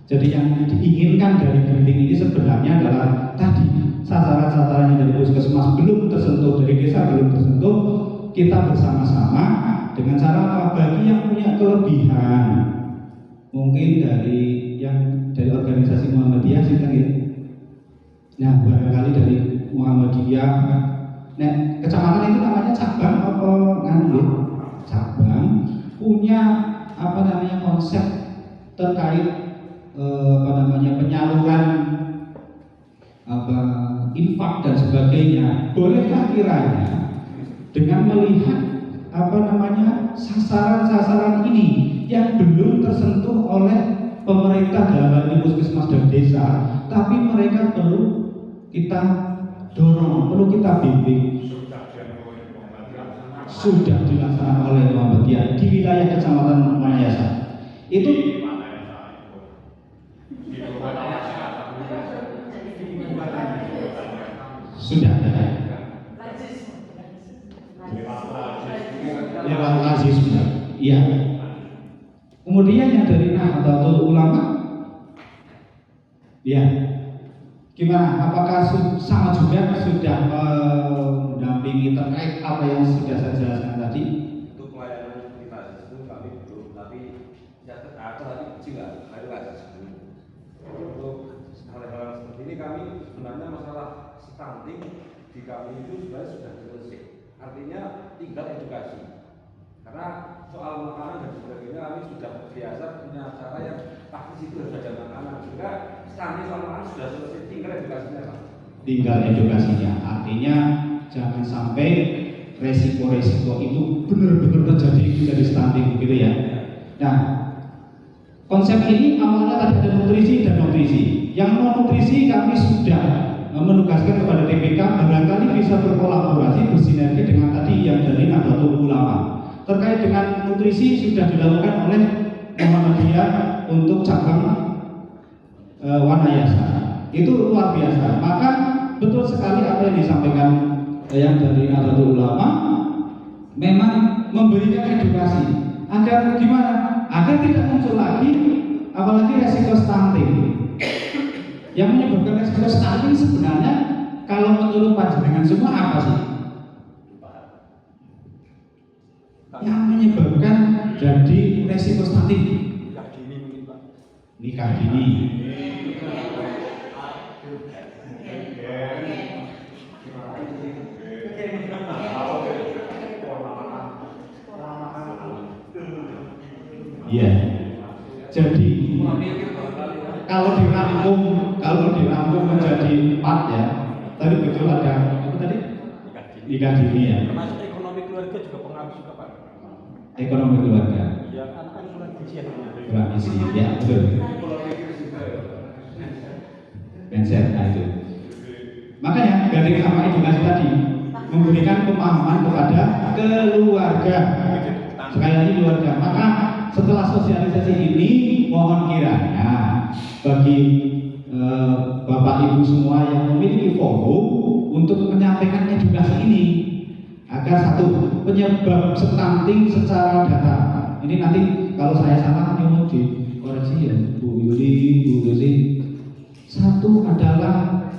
Speaker 1: Jadi yang diinginkan dari genting ini sebenarnya adalah tadi sasaran-sasaran yang dari puskesmas belum tersentuh, dari desa belum tersentuh, kita bersama-sama dengan cara apa? Bagi yang punya kelebihan, mungkin dari organisasi Muhammadiyah sih kan gitu. Nah, barangkali dari Muhammadiyah, nah kecamatan itu namanya cabang apa kan gitu? Cabang punya konsep terkait penyaluran infak dan sebagainya. Bolehkah kiranya dengan melihat sasaran-sasaran ini yang belum tersentuh oleh pemerintah dalam hal ini puskesmas dan desa, tapi mereka perlu kita dorong, perlu kita bimbing. Sudah dilaksanakan oleh Muhammadiyah di wilayah Kecamatan Manayasa. Itu sudah ada. Lewat lazis sudah. Iya. Kemudian yang dari Nahdlatul Ulama, ya, gimana? Apakah sama juga sudah mendampingi terkait apa yang sudah saya jelaskan tadi?
Speaker 3: Untuk pelayanan kita itu kami belum, tapi tadi juga ada sebelum. Untuk hal-hal seperti ini kami sebenarnya masalah stunting di kami itu sebenarnya sudah selesai. Artinya tinggal edukasi. Karena soal makanan dan sebagainya kami sudah biasa punya cara yang pasti situ harus ada makanan. Sehingga stunting soal makanan sudah selesai, tinggal edukasinya Pak.
Speaker 1: Tinggal edukasinya, artinya jangan sampai resiko-resiko itu benar-benar terjadi menjadi stunting gitu ya. Nah, konsep ini awalnya tadi ada nutrisi dan nutrisi. Yang non nutrisi kami sudah menugaskan kepada TPK barangkali bisa berkolaborasi bersinergi dengan tadi yang dari Nahdlatul Ulama. Terkait dengan nutrisi sudah dilakukan oleh Muhammadiyah untuk cabang Wanayasa. Itu luar biasa. Maka betul sekali apa yang disampaikan yang dari Nahdlatul Ulama, memang memberikan edukasi agar gimana? Agar tidak muncul lagi apalagi resiko stunting. Yang menyebabkan resiko stunting sebenarnya kalau menurut panjenengan semua apa sih? Yang menyebabkan jadi resiko stunting?
Speaker 3: Nikah dini mungkin Pak.
Speaker 1: Nikah dini. Iya. Jadi kalau dirangkum menjadi 4 ya. Tadi betul ada apa tadi? Nikah dini ya.
Speaker 4: Termasuk ekonomi keluarga juga pengaruh juga Pak.
Speaker 1: Ekonomi keluarga.
Speaker 4: Ya kan kurang gizi ya.
Speaker 1: Kurang gizi ya betul. Mindset itu. Makanya dari sama edukasi tadi memberikan pemahaman kepada keluarga. Sekali lagi keluarga. Maka setelah sosialisasi ini mohon kiranya bagi Bapak Ibu semua yang memiliki forum untuk menyampaikan edukasi ini agar satu penyebab stunting secara data ini nanti kalau saya salah mau dikoreksi ya Bu Yuli, Bu Lucy. Satu adalah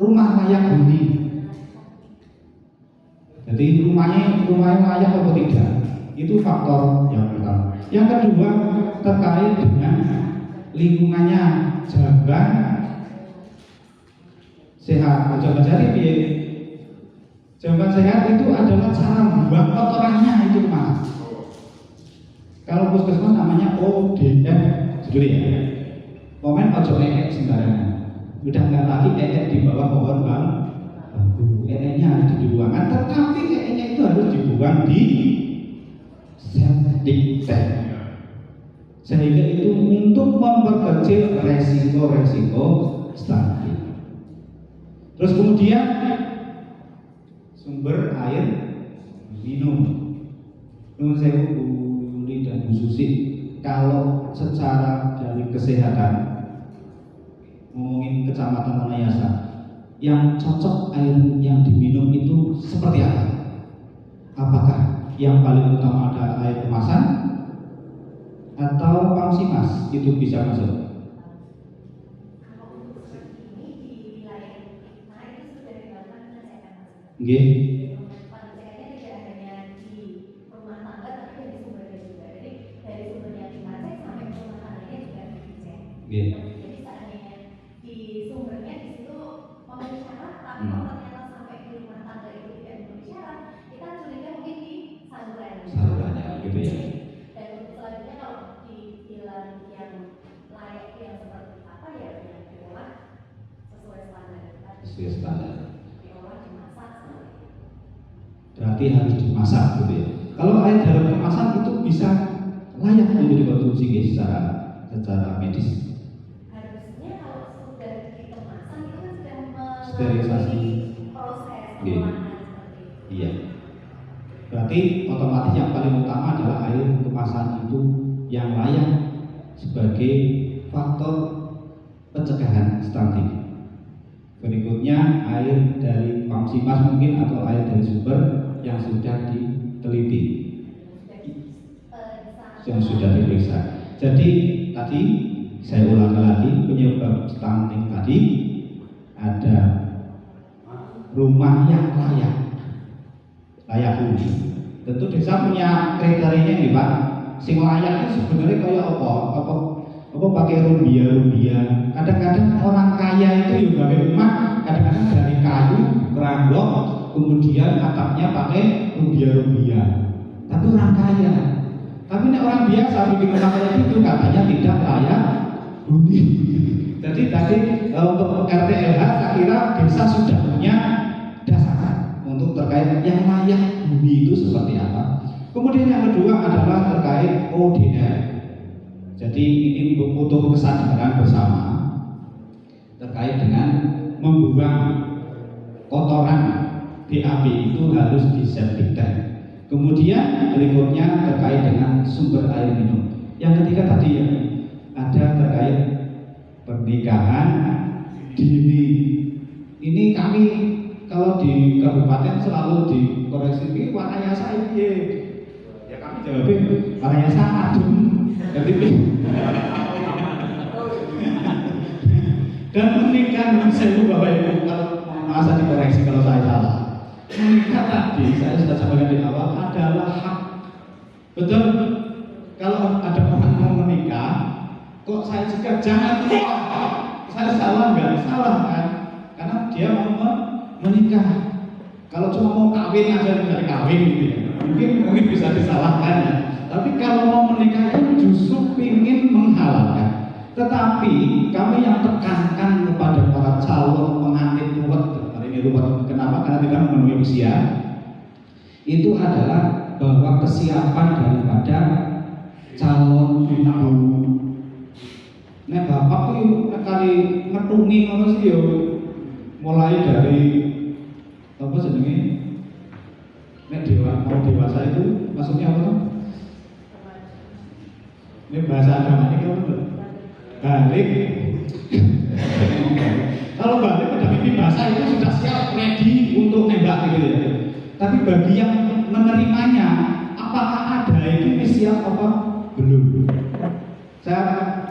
Speaker 1: rumah layak huni. Jadi rumahnya layak atau tidak, itu faktor yang pertama. Yang kedua terkait dengan lingkungannya, jawaban sehat. Coba cari biaya. Jawaban sehat itu adalah cara membuang kotorannya itu Mas. Kalau puskesmas namanya ODM, judul ya. Komen ojo ekek sembarangan. Udah nggak lagi ekek di bawah pohon bambu. Ekeknya harus dibuang, tetapi ekeknya itu harus dibuang di septic tank. Sehingga itu untuk memperkecil resiko-resiko stunting. Terus kemudian sumber air minum. Menurut saya Bu Uli dan Bu Susi, kalau secara dari kesehatan ngomongin Kecamatan Wanayasa, yang cocok air yang diminum itu seperti apa? Apakah yang paling utama ada air kemasan atau Pamsimas itu bisa masuk?
Speaker 2: Kalau untuk seperti ini di wilayah kita itu sudah dilakukan pengecekan Mas.
Speaker 1: Nggih.
Speaker 2: Pengecekannya tidak hanya di rumah tangga tapi dari sumbernya juga. Jadi dari sumbernya dicek sampai ke rumah tangganya juga dicek.
Speaker 1: Nggih.
Speaker 2: Jadi seandainya di sumbernya di situ memenuhi syarat, tapi kalau ternyata sampai di rumah tangga itu tidak memenuhi syarat, kita curiga mungkin di salurannya.
Speaker 1: Salurannya gitu ya.
Speaker 2: Dan untuk selanjutnya kalau dibilang yang layak yang seperti apa ya yang diolah sesuai standar kita.
Speaker 1: Sesuai standar.
Speaker 2: Diolah dimasak seperti itu.
Speaker 1: Berarti harus dimasak gitu ya. Kalau air dalam kemasan itu bisa layak untuk dikonsumsi guys, secara medis.
Speaker 2: Harusnya kalau sudah dikemasan itu kan sudah
Speaker 1: Sterilisasi.
Speaker 2: proses
Speaker 1: Oke.
Speaker 2: pengolahan seperti itu.
Speaker 1: Iya. Berarti otomatis yang paling utama adalah air kemasan itu yang layak sebagai faktor pencegahan stunting. Berikutnya air dari Pamsimas mungkin atau air dari sumber yang sudah diteliti, yang sudah diperiksa. Jadi tadi saya ulang lagi penyebab stunting tadi ada rumah yang layak huni. Tentu desa punya kriterianya nih Pak. Sing layak itu sebenarnya kayak apa pakai rumbia. Kadang-kadang orang kaya itu juga rumah kadang-kadang dari kayu, kerandok, kemudian atapnya pakai rumbia. Tapi orang kaya Tapi ini orang biasa bikin rumah kayak gitu katanya tidak layak huni. Jadi tadi untuk RT/LH saya kira desa sudah punya dasar untuk terkait yang layak huni itu seperti apa. Kemudian yang kedua adalah terkait ODR. Jadi ini butuh kesadaran bersama terkait dengan membuang kotoran BAB itu harus di septic tank. Kemudian berikutnya terkait dengan sumber air minum. Yang ketiga tadi ya ada terkait pernikahan dini. Ini kami kalau di kabupaten selalu dikoreksi ini wanayasa ini. Ya kami jawabin wanayasa adem. Jadi dan menikah saya Bapak Ibu kalau masa dikoreksi kalau saya salah. Menikah tadi saya sudah sampaikan di awal adalah hak. Betul? Kalau ada orang mau menikah, kok saya juga jangan menikah. Saya salah nggak? Salah kan? Karena dia mau menikah. Kalau cuma mau kawin aja dari kawin gitu ya. Mungkin bisa disalahkan ya. Tapi kalau mau menikah itu justru ingin menghalalkan. Tetapi kami yang tekankan kepada para calon pengantin ruwet, hari ini ruwet kenapa? Karena tidak memenuhi usia. Itu adalah bahwa kesiapan daripada calon ibu. Nek bapak itu kali ngetungi apa sih yo? Mulai dari apa jenenge? Nek mau dewasa itu maksudnya apa? Ini bahasa agama ini apa? Balik. Kalau balik pada mimpi bahasa itu sudah siap ready untuk nembak gitu ya. Tapi bagi yang menerimanya, apakah ada ini siap apa belum? Saya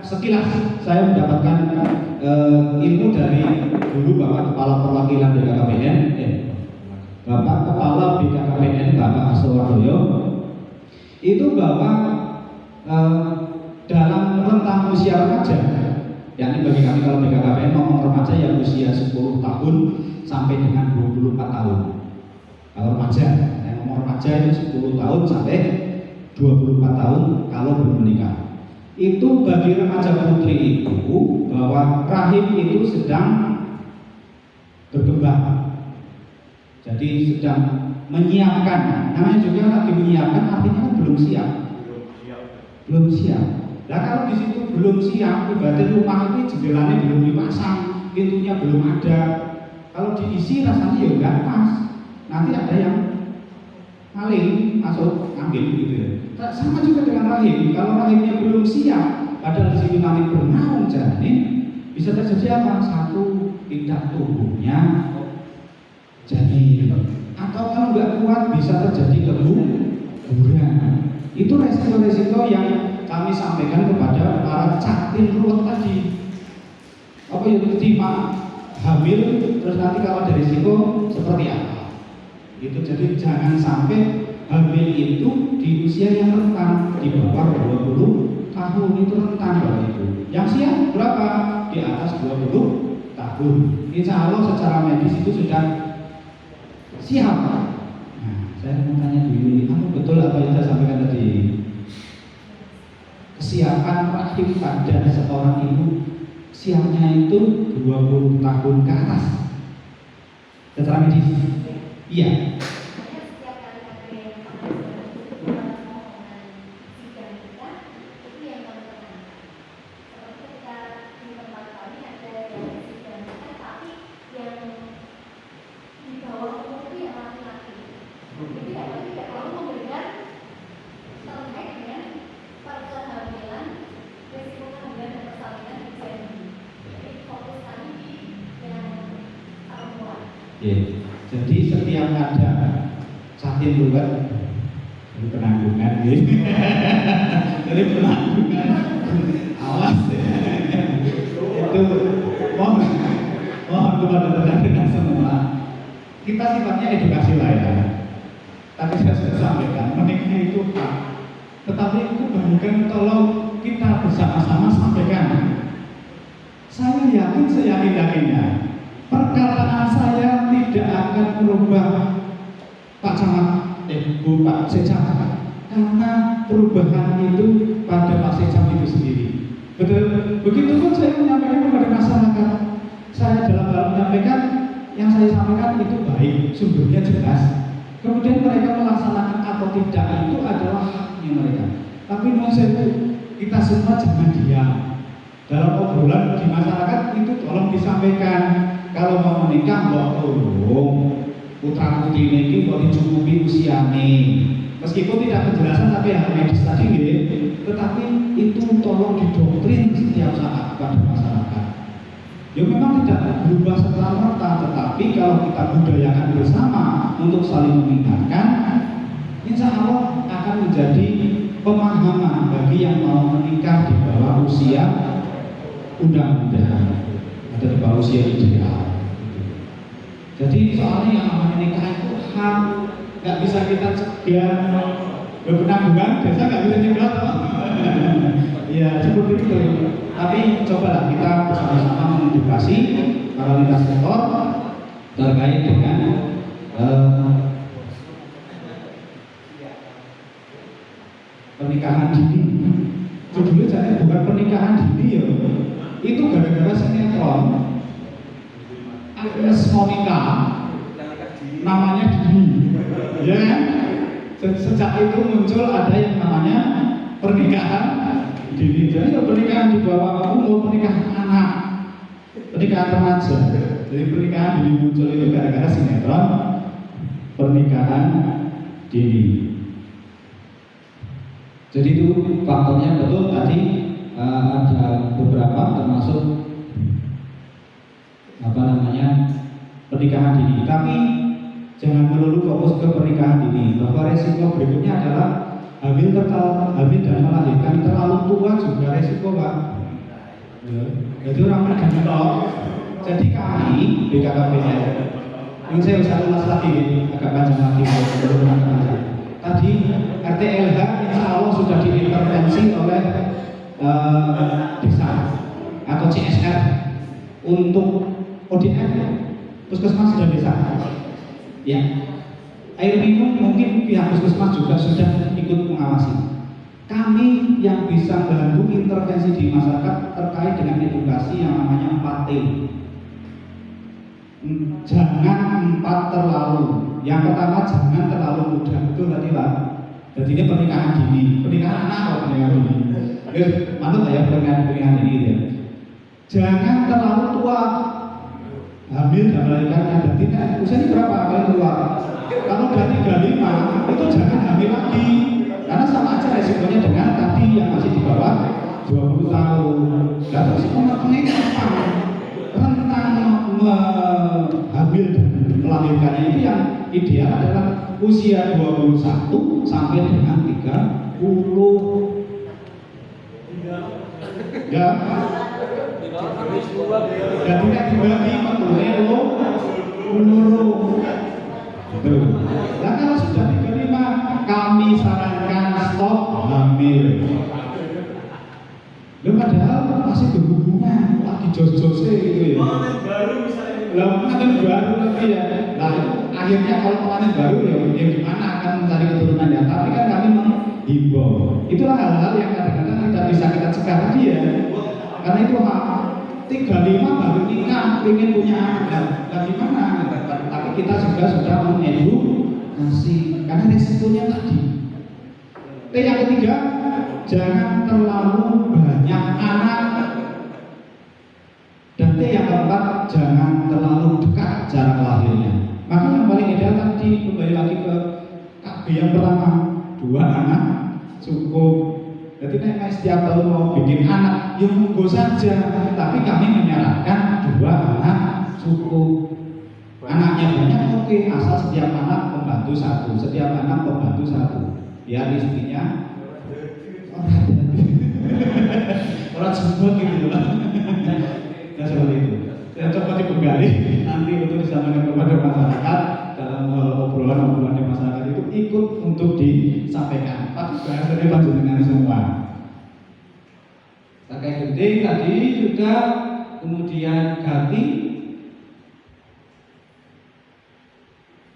Speaker 1: sekilas saya mendapatkan ilmu dari dulu Bapak Kepala Perwakilan BKKBN, Bapak Kepala BKKBN Bapak Astowardoyo, itu bahwa dalam rentang usia remaja, yakni bagi kami kalau BKKBN ngomong remaja yang usia 10 tahun sampai dengan 24 tahun. Kalau remaja, yang ngomong remaja itu 10 tahun sampai 24 tahun kalau belum menikah. Itu bagi remaja putri itu bahwa rahim itu sedang berkembang. Jadi sedang menyiapkan, namanya juga lagi menyiapkan artinya kan belum siap. Belum siap. Nah kalau di situ belum siap, ibaratnya rumah ini jendelanya belum dipasang, pintunya belum ada. Kalau diisi rasanya ya enggak pas. Nanti ada yang maling masuk ambil gitu ya. Sama juga dengan rahim. Kalau rahimnya belum siap, padahal di situ nanti bernaung janin, bisa terjadi apa? Satu, tidak tumbuhnya janin. Atau kalau nggak kuat bisa terjadi keguguran. Itu resiko-resiko yang kami sampaikan kepada para catin ruwet tadi. Apa yang terima hamil terus nanti kalau ada risiko seperti apa? Itu jadi jangan sampai hamil itu di usia yang rentan di bawah 20 tahun itu rentan Bapak Ibu. Yang siap berapa? Di atas 20 tahun. Insya Allah secara medis itu sudah siap. Nah, saya mau tanya dulu, kamu betul apa yang saya sampaikan tadi? Kesiapan rahim pada seorang ibu siapnya itu 20 tahun ke atas. Secara medis. Iya. Jadi setiap ada catin ruwet ini penanggungan gitu. Jadi penanggungan awas itu mohon kepada teman-teman semua, kita sifatnya edukasi lah ya. Tadi saya sudah sampaikan menikah itu hak, tetapi itu bukan tolong kita bersama-sama sampaikan. Saya yakin seyakin-yakinnya perkataan saya tidak akan merubah Pak Camat, Bu Pak Secap, karena perubahan itu pada Pak Sekjam itu sendiri. Betul. Begitupun saya menyampaikan kepada masyarakat. Saya dalam hal menyampaikan yang saya sampaikan itu baik, sumbernya jelas. Kemudian mereka melaksanakan atau tidak itu adalah haknya mereka. Tapi kita semua jangan diam. Dalam obrolan di masyarakat itu tolong disampaikan. Kalau mau menikah, mbok tolong putra putri ini mbok dicukupi usiane. Meskipun tidak penjelasan tapi hal medis tadi tetapi itu tolong didoktrin setiap saat pada masyarakat. Ya memang tidak berubah serta-merta, tetapi kalau kita budayakan bersama untuk saling mengingatkan, insya Allah akan menjadi pemahaman bagi yang mau menikah di bawah usia undang-undang atau di bawah usia ideal. Jadi soalnya yang namanya nikah itu hak, nggak bisa kita cegah. Penanggungan desa nggak bisa cegah. Ya seperti itu. Tapi cobalah kita bersama-sama mengedukasi para lintas sektor terkait dengan pernikahan dini. Judulnya jadi bukan pernikahan dini ya. Itu gara-gara sinetron Agnes Monica namanya dini. Ya kan? Sejak itu muncul ada yang namanya pernikahan dini. Jadi pernikahan di bawah umur, pernikahan anak, pernikahan remaja. Jadi pernikahan dini muncul itu gara-gara sinetron pernikahan dini. Jadi itu faktornya betul tadi ada beberapa termasuk pernikahan dini. Tapi jangan melulu fokus ke pernikahan dini. Bahwa resiko berikutnya adalah hamil dan melahirkan terlalu tua juga resiko, Pak. Jadi orang mengenal. Jadi kami BKKBN yang saya usah ulas lagi, agak panjang lagi. Tadi RTLH insya Allah sudah diintervensi oleh desa atau CSR untuk ODF, puskesmas dan desa. Ya, air minum mungkin pihak puskesmas juga sudah ikut mengawasi. Kami yang bisa membantu intervensi di masyarakat terkait dengan edukasi yang namanya 4T. Jangan 4 terlalu. Yang pertama jangan terlalu muda, betul tadi Pak. Jadi ini pernikahan dini, pernikahan anak atau pernikahan dini. Manut ya pernikahan dini ya. Jangan terlalu tua, hamil dan melahirkan. Jadi usianya berapa kali tua? Kalau udah 35 itu jangan hamil lagi, karena sama aja resikonya dengan tadi yang masih di bawah 20 tahun. Dan terus ini kapan rentang hamil dan melahirkannya itu yang ideal adalah usia 21 sampai dengan 30. Ya, jadi tidak dibagi menurut betul. Nah kalau sudah 35 kami sarankan stop hamil. Loh padahal masih berhubungan, lagi jos-josnya gitu ya. Pengantin baru lagi ya. Nah itu akhirnya kalau pengantin baru ya gimana akan mencari keturunan ya. Tapi kan kami menghimbau. Itulah hal-hal yang kadang-kadang tidak bisa kita cegah tadi ya. Karena itu hak 35 baru nikah, ingin punya anak. Nah gimana? Tapi kita juga sudah mengedukasi karena resikonya tadi. Yang ketiga, jangan terlalu banyak anak. Dan yang keempat, jangan terlalu dekat jarak lahirnya. Maka yang paling ideal tadi kembali lagi ke KB yang pertama, 2 anak cukup. Jadi nek setiap tahun mau bikin anak, ya monggo saja. Tapi kami menyarankan 2 anak cukup. Anaknya banyak oke, asal setiap anak pembantu 1, setiap anak pembantu 1. Biar istrinya orang jemput gitu lah. Ya seperti itu. Saya coba dipegali nanti untuk disampaikan kepada masyarakat dalam obrolan-obrolan di masyarakat itu ikut untuk disampaikan. Tapi bahas dari panjenengan semua. Terkait genting tadi sudah, kemudian ganti.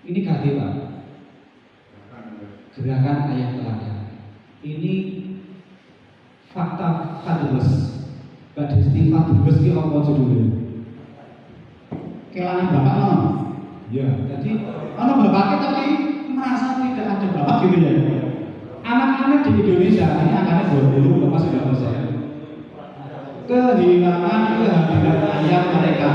Speaker 1: Ini ganti Pak. Gerakan ayat teladan. Ini fakta fabulous. Mbak Desti fabulous ki apa judulnya? Kelangan bapak no? Ya, jadi ono bapaknya tapi merasa tidak ada bapak gitu ya. Anak-anak di Indonesia ini angkanya 20,9%. Kehilangan kehadiran ayah mereka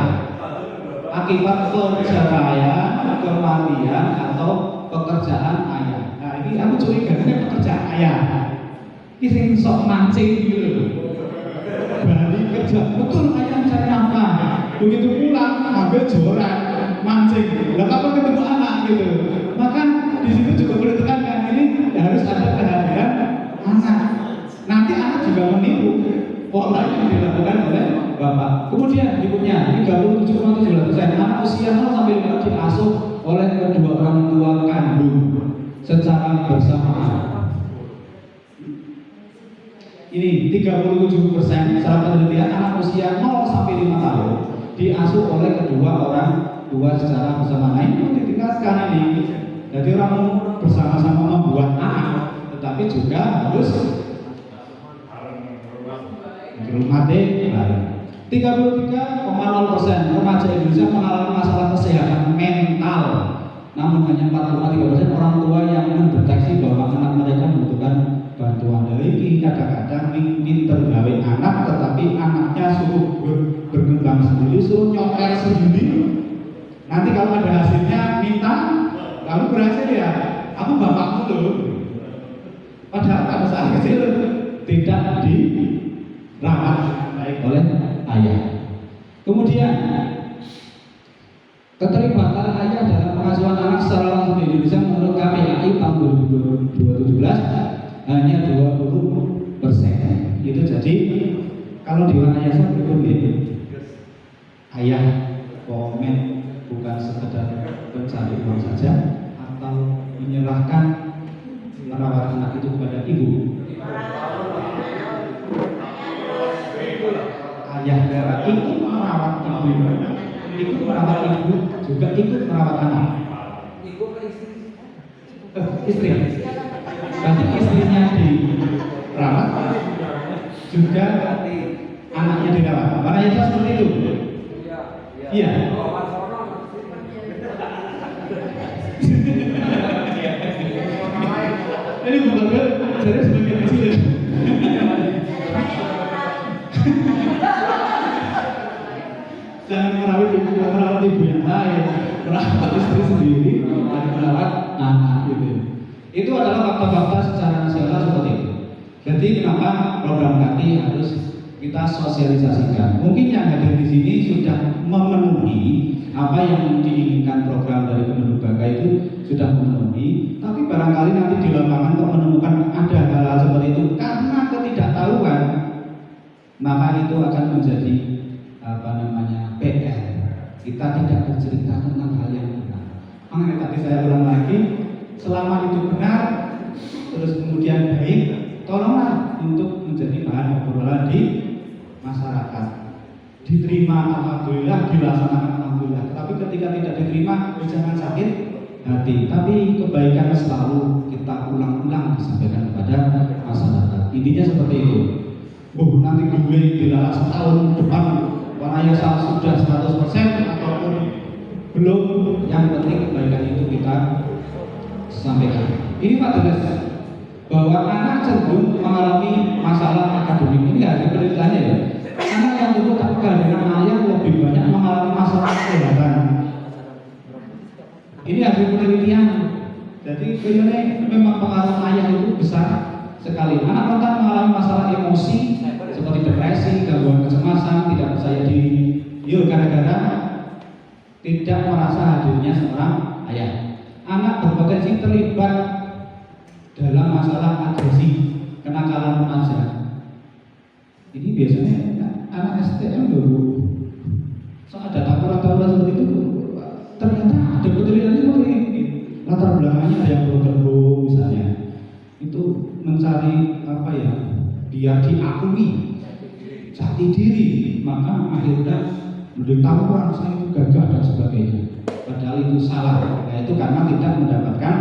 Speaker 1: akibat perceraian, kematian atau pekerjaan ayah. Nah ini aku curiga ini pekerjaan ayah. Ini sing sok mancing gitu loh. Balik kerja, betul ayah cari nafkah. Begitu pulang ambil joran, mancing. Lah kapan ketemu anak gitu. Maka di situ juga perlu tekankan ini harus ada kehadiran anak. Nanti anak juga meniru pola yang dilakukan oleh bapak. Kemudian berikutnya 37,7% anak usia 0 sampai 5 diasuh oleh kedua orang tua kandung secara bersamaan. Ini 37% secara penelitian anak usia 0 sampai 5 tahun diasuh oleh kedua orang tua secara bersamaan. Nah, ini ditingkatkan ini. Jadi orang bersama-sama membuat anak, tetapi juga harus mati. 33,0% remaja Indonesia mengalami masalah kesehatan mental. Namun hanya 4,3% orang tua yang mendeteksi bahwa anak mereka membutuhkan bantuan. Jadi kadang-kadang pinter gawe anak, tetapi anaknya suruh berkembang sendiri, suruh nyoker sendiri. Nanti kalau ada hasilnya minta, kamu berhasil ya, aku bapakmu loh. Padahal pada saat kecil tidak dirawat baik oleh ayah. Kemudian keterlibatan ayah dalam pengasuhan anak secara langsung di Indonesia menurut KPAI tahun 2017 hanya 20%. Itu jadi kalau di Wanayasa betul ya, ayah komen bukan sekedar mencari uang saja atau menyerahkan merawat anak itu kepada ibu. Ayah ikut merawat ibu, ikut merawat ibu, juga ikut merawat anak. Istri. Berarti istrinya dirawat, juga anaknya dirawat. Mana yang seperti itu? Iya. Ini bukan jadi sebagian kecil. Jangan merawat ibu yang lain, merawat istri sendiri dan merawat anak gitu. Itu adalah fakta-fakta secara nasional seperti itu. Jadi kenapa program KATI harus kita sosialisasikan? Mungkin yang hadir di sini sudah memenuhi apa yang diinginkan program dari Kemenhubaka itu sudah memenuhi, tapi barangkali nanti di lapangan kok menemukan ada hal-hal seperti itu karena ketidaktahuan, maka itu akan menjadi PR. Kita tidak bercerita tentang hal yang benar. Makanya tadi saya ulang lagi, selama itu benar, terus kemudian baik, tolonglah untuk menjadi bahan obrolan di masyarakat. Diterima alhamdulillah, dilaksanakan alhamdulillah. Tapi ketika tidak diterima, jangan sakit hati. Tapi kebaikan selalu kita ulang-ulang disampaikan kepada masyarakat. Intinya seperti itu. Nanti gue dilarang setahun depan Wanayasa sudah 100% ataupun belum, yang penting kebaikan itu kita sampaikan. Ini Pak Tegas, bahwa anak cenderung mengalami masalah akademik. Ini ada penelitiannya ya. Anak yang tumbuh tanpa kehadiran ayah lebih banyak mengalami masalah kesehatan. Ini hasil penelitian. Jadi kayaknya memang pengaruh ayah itu besar sekali. Anak rentan mengalami masalah emosi seperti depresi, gangguan kecemasan, tidak percaya diri, gara-gara tidak merasa hadirnya seorang ayah. Anak berpotensi terlibat dalam masalah agresi, kenakalan remaja. Ini biasanya anak STM dulu. So ada tawuran-tawuran seperti itu. Ternyata ada penelitian seperti ini. Latar belakangnya ada yang broken home misalnya. Itu mencari biar diakui jati diri, maka akhirnya tawuran, saya itu gagah dan sebagainya. Padahal itu salah. Nah, itu karena tidak mendapatkan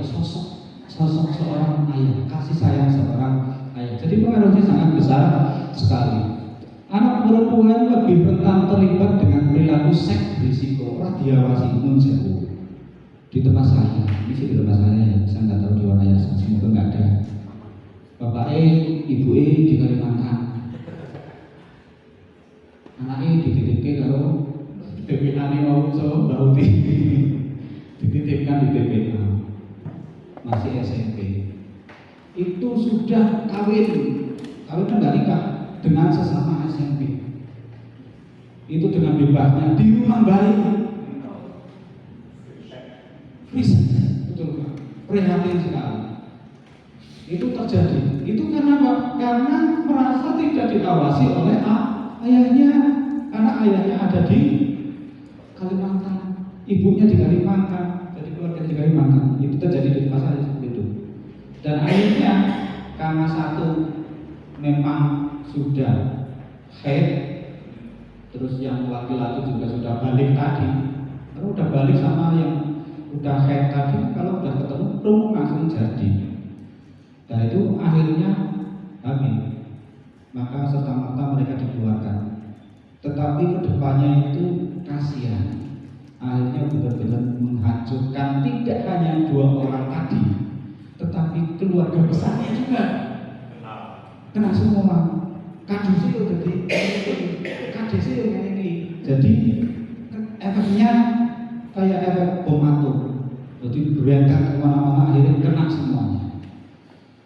Speaker 1: sosok sosok seorang ayah, kasih sayang seorang ayah. Jadi pengaruhnya sangat besar sekali. Anak perempuan lebih rentan terlibat dengan perilaku seks berisiko. Ora diawasi nun sewu. Di tempat saya, ini sih di tempat saya nggak tahu di mana ya, semoga nggak ada. Bapak ibu di Kalimantan, anaknya dititipkan kalau TPA mau so bauti, dititipkan di TPA, masih SMP. Itu sudah kawin kan nggak nikah dengan sesama SMP. Itu dengan bebasnya di rumah bayi. Bisa, betul Pak. Prihatin sekali. Itu terjadi. Itu karena apa? Karena merasa tidak diawasi oleh ayahnya. Karena ayahnya ada di Kalimantan, ibunya di Kalimantan, jadi keluarga di Kalimantan. Itu terjadi di tempat saya seperti itu. Dan akhirnya karena satu memang sudah head, terus yang laki-laki juga sudah balik tadi. Kalau udah balik sama yang udah head tadi, kalau udah ketemu belum langsung jadi. Dan itu akhirnya hamil. Maka serta-merta mereka dikeluarkan. Tetapi kedepannya itu kasihan. Akhirnya benar-benar menghancurkan tidak hanya dua orang tadi, tetapi keluarga besarnya juga kena semua. Kadisi itu jadi kadisi yang ini. Jadi efeknya kayak efek bom atom. Jadi berantak kemana-mana, akhirnya kena semuanya.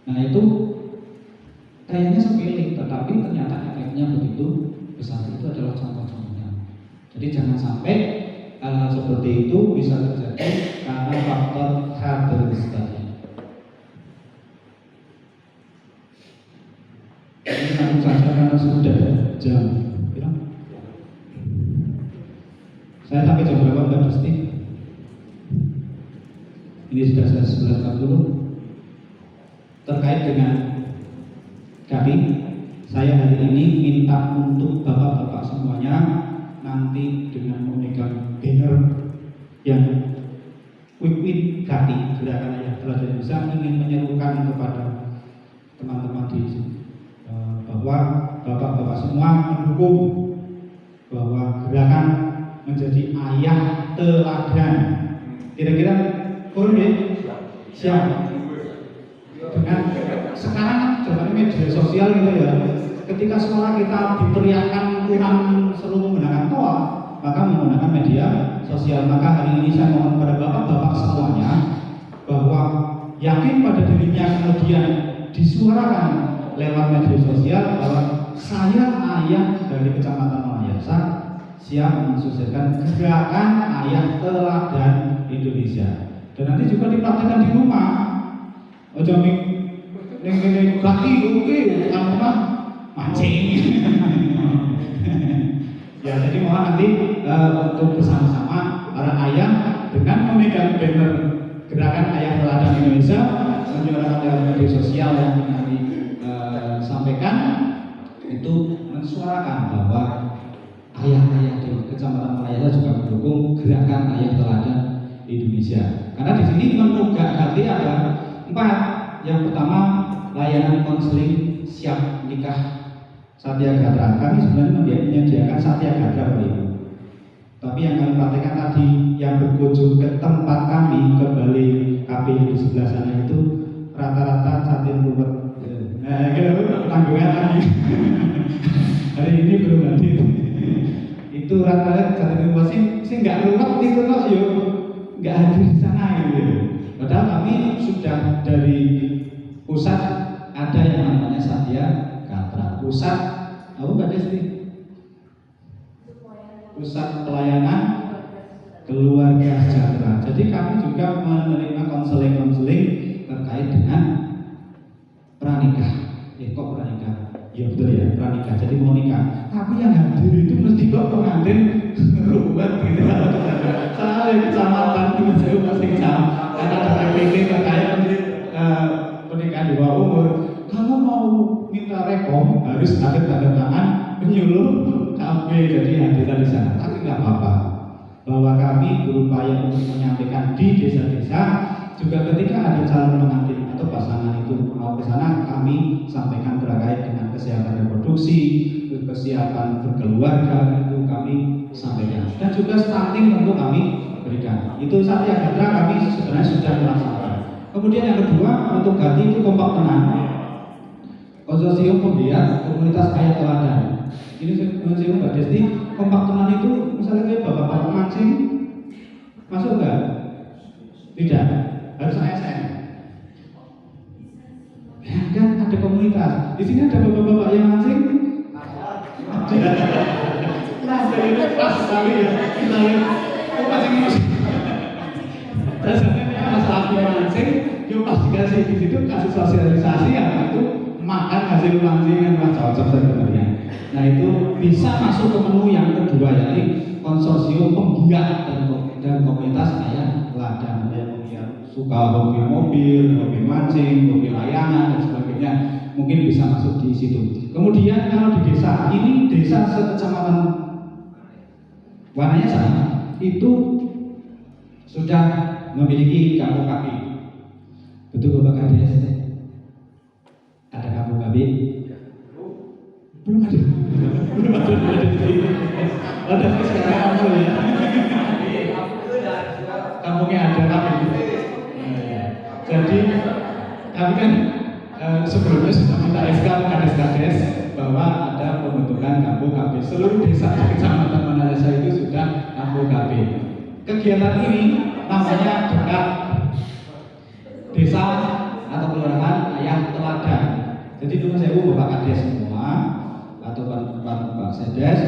Speaker 1: Nah itu kayaknya sepele, tetapi ternyata efeknya begitu besar. Itu adalah contoh-contohnya. Jadi jangan sampai hal seperti itu bisa terjadi karena faktor karakteristik tadi. Ini langsung saja karena sudah jam. Saya sampai jam berapa Mbak Desti? Ini sudah 11.40. Terkait dengan kami, saya hari ini minta untuk bapak-bapak semuanya nanti dengan memegang banner yang quick win Gati, gerakan ayah teladan bisa, ingin menyerukan kepada teman-teman di sini bahwa bapak-bapak semua mendukung bahwa gerakan menjadi ayah teladan. Kira-kira kurang ya? Siap. Dengan sekarang zaman media sosial gitu ya, ketika suara kita diteriakkan kurang seru menggunakan toa, maka menggunakan media sosial. Maka hari ini saya mohon kepada bapak-bapak semuanya bahwa yakin pada dirinya, kemudian disuarakan lewat media sosial bahwa saya ayah dari Kecamatan Malayasa siap mensukseskan gerakan ayah teladan Indonesia. Dan nanti juga dipraktekkan di rumah. Ojo ning kaki oke, karena mancing. Ya, jadi mohon nanti untuk bersama-sama para ayah dengan memegang banner gerakan ayah teladan Indonesia, menyuarakan lewat media sosial yang kami sampaikan, itu mensuarakan bahwa ayah-ayah di Kecamatan Malayasa juga mendukung gerakan ayah teladan Indonesia. Karena di sini menunggak hati ada 4. Yang pertama, layanan konseling siap nikah Satya Gatra. Kami sebenarnya menyediakan Satya Gatra Bapak Ibu. Tapi yang kami praktekkan tadi, yang berkunjung ke tempat kami, ke balai KPU di sebelah sana itu rata-rata satin ruwet. Nah, kita tanggungan lagi. Hari ini belum hadir. Itu rata-rata satin ruwet sih nggak ruwet itu kok yuk nggak hadir di sana gitu. Padahal kami sudah dari pusat ada yang namanya Satya Gatra. Pusat apa Mbak Desti? Pusat pelayanan keluarga sejahtera. Jadi kami juga menerima konseling-konseling terkait dengan pranikah. Kok pranikah? Ya betul ya, pranikah. Jadi mau nikah. Tapi yang hadir itu mesti kok pengantin ruwet gitu. Saya kecamatan itu jauh masih jam. Karena ada PPT terkait pernikahan di bawah umur. Kalau mau minta rekom harus ada tanda tangan penyuluh KB, jadi hadiran di sana. Tapi nggak apa-apa, bahwa kami berupaya untuk menyampaikan di desa-desa juga ketika ada calon pengantin atau pasangan itu mau ke sana, kami sampaikan terkait dengan kesehatan reproduksi, kesiapan berkeluarga itu kami sampaikan. Dan juga stunting tentu kami berikan. Itu Satya Gatra kami sebenarnya sudah melaksanakan. Kemudian yang kedua untuk ganti itu kompak tenang. Konsorsium penggiat komunitas ayat teladan. Ini konsorsium Mbak Desti, kompak tenang itu misalnya kayak bapak-bapak mancing masuk enggak? Tidak, harus ASN. Ya kan ada komunitas. Di sini ada bapak-bapak yang mancing. Nah, ini pas sekali ya. Kita lihat, mancing. Dasarnya masalah mancing, yuk pasti kasih di situ kasih sosialisasi ya itu makan hasil mancingan wah cocok sebenarnya. Nah itu bisa masuk ke menu yang kedua yaitu konsorsium penggiat dan komunitas ayat teladan yang suka hobi mobil, hobi mancing, hobi layangan dan sebagainya mungkin bisa masuk di situ. Kemudian kalau di desa ini desa sekecamatan Wanayasa itu sudah memiliki kampung KB. Betul Bapak Kades? Ada kampung KB? Belum ada. Belum ada. Ada sekarang kamu ya. Kampungnya ada KB. Jadi kami kan sebelumnya sudah minta SK Kades bahwa ada pembentukan kampung KB. Seluruh desa di Kecamatan Wanayasa itu sudah kampung KB. Kegiatan ini namanya dekat desa atau kelurahan ayat teladan. Jadi dulu saya Bapak Kades semua atau Pak Sedes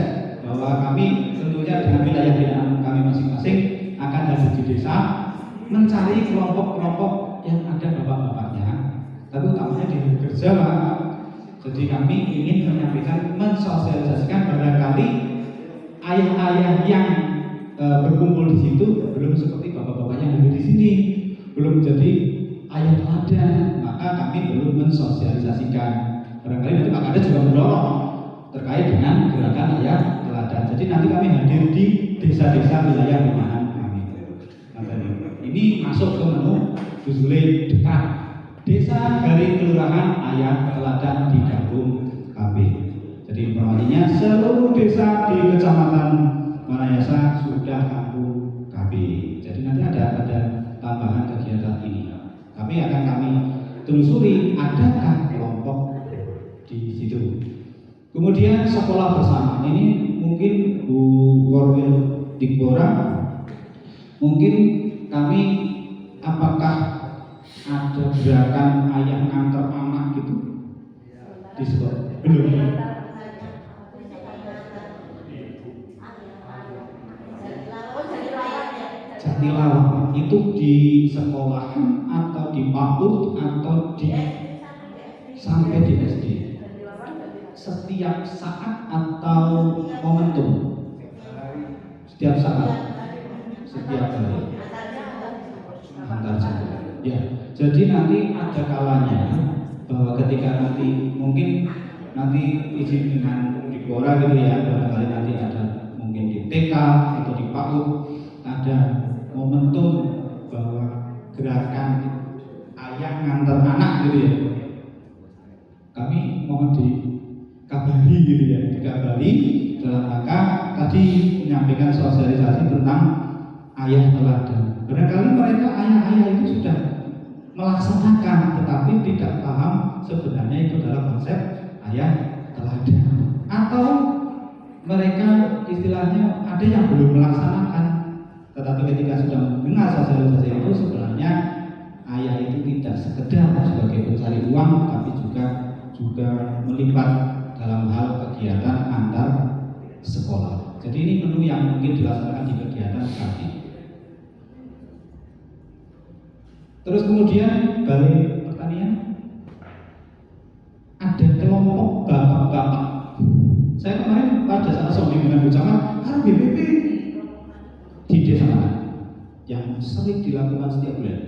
Speaker 1: bahwa kami tentunya dengan wilayah binaan kami masing-masing akan hadir di desa mencari kelompok-kelompok yang ada bapak-bapaknya, tapi utamanya di kerja Pak. Jadi kami ingin menyampaikan, mensosialisasikan barangkali ayah-ayah yang berkumpul di situ belum seperti bapak-bapaknya yang ada di sini, belum jadi ayah teladan, maka kami belum mensosialisasikan. Barangkali nanti Pak Kades juga mendorong terkait dengan gerakan ayah teladan. Jadi nanti kami hadir di desa-desa wilayah binaan kami. Ini masuk ke menu Dusule dekat desa dari kelurahan ayah teladan di kampung KB. Jadi informasinya seluruh desa di Kecamatan Wanayasa sudah kampung KB. Jadi nanti ada tambahan kegiatan ini. Kami akan telusuri adakah kelompok di situ. Kemudian sekolah bersama ini mungkin Bu Korwil Dikbora, mungkin kami apakah ada gerakan ayah nganter anak gitu di sekolah? Belum. Jatilawang itu di sekolahan atau di PAUD atau di sampai di SD. Setiap saat atau momentum? Setiap saat, setiap hari. Antar jam. Ya, jadi nanti ada kalanya bahwa ketika nanti mungkin nanti izin dengan Dikbora gitu ya, barangkali nanti ada mungkin di TK atau di PAUD ada momentum bahwa gerakan ayah ngantar anak gitu ya. Kami mohon dikabari gitu ya, dikabari dalam rangka tadi menyampaikan sosialisasi tentang ayah teladan. Barangkali mereka ayah-ayah itu sudah melaksanakan tetapi tidak paham sebenarnya itu adalah konsep ayah teladan. Atau mereka istilahnya ada yang belum melaksanakan, tetapi ketika sudah mendengar sosialisasi itu sebenarnya ayah itu tidak sekedar sebagai pencari uang, tapi juga melibat dalam hal kegiatan antar sekolah. Jadi ini menu yang mungkin dilaksanakan di kegiatan kami. Terus kemudian balik pertanian, ada kelompok bapak-bapak. Saya kemarin pada saat sounding dengan Bu Camat, ada BPP di desa mana yang sering dilakukan setiap bulan.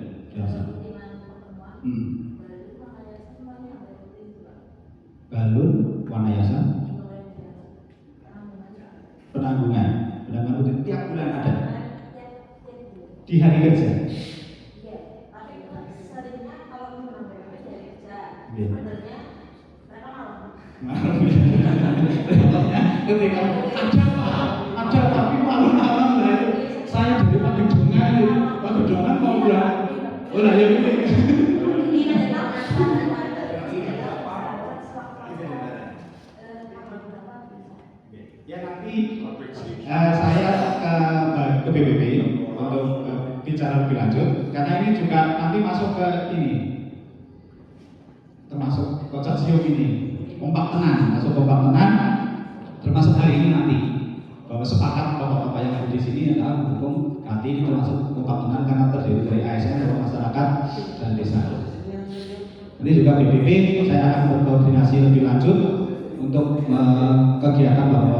Speaker 1: Balun, Wanayasa, penanggungan rutin tiap bulan ada di hari kerja. ketika ada tapi malam-malam lah itu saya dari Pagedangan itu Pagedangan mau berang oh lah ya ini ya nanti saya ke PBB untuk bicara lebih lanjut karena ini juga nanti masuk ke ini termasuk konsorsium ini kompak tenan masuk kompak tenan termasuk hari ini nanti bahwa sepakat bapak-bapak yang ada di sini adalah mendukung nanti ini termasuk kompak tenan karena terdiri dari ASN dari masyarakat dan desa. Nanti juga PBB saya akan berkoordinasi lebih lanjut untuk kegiatan bapak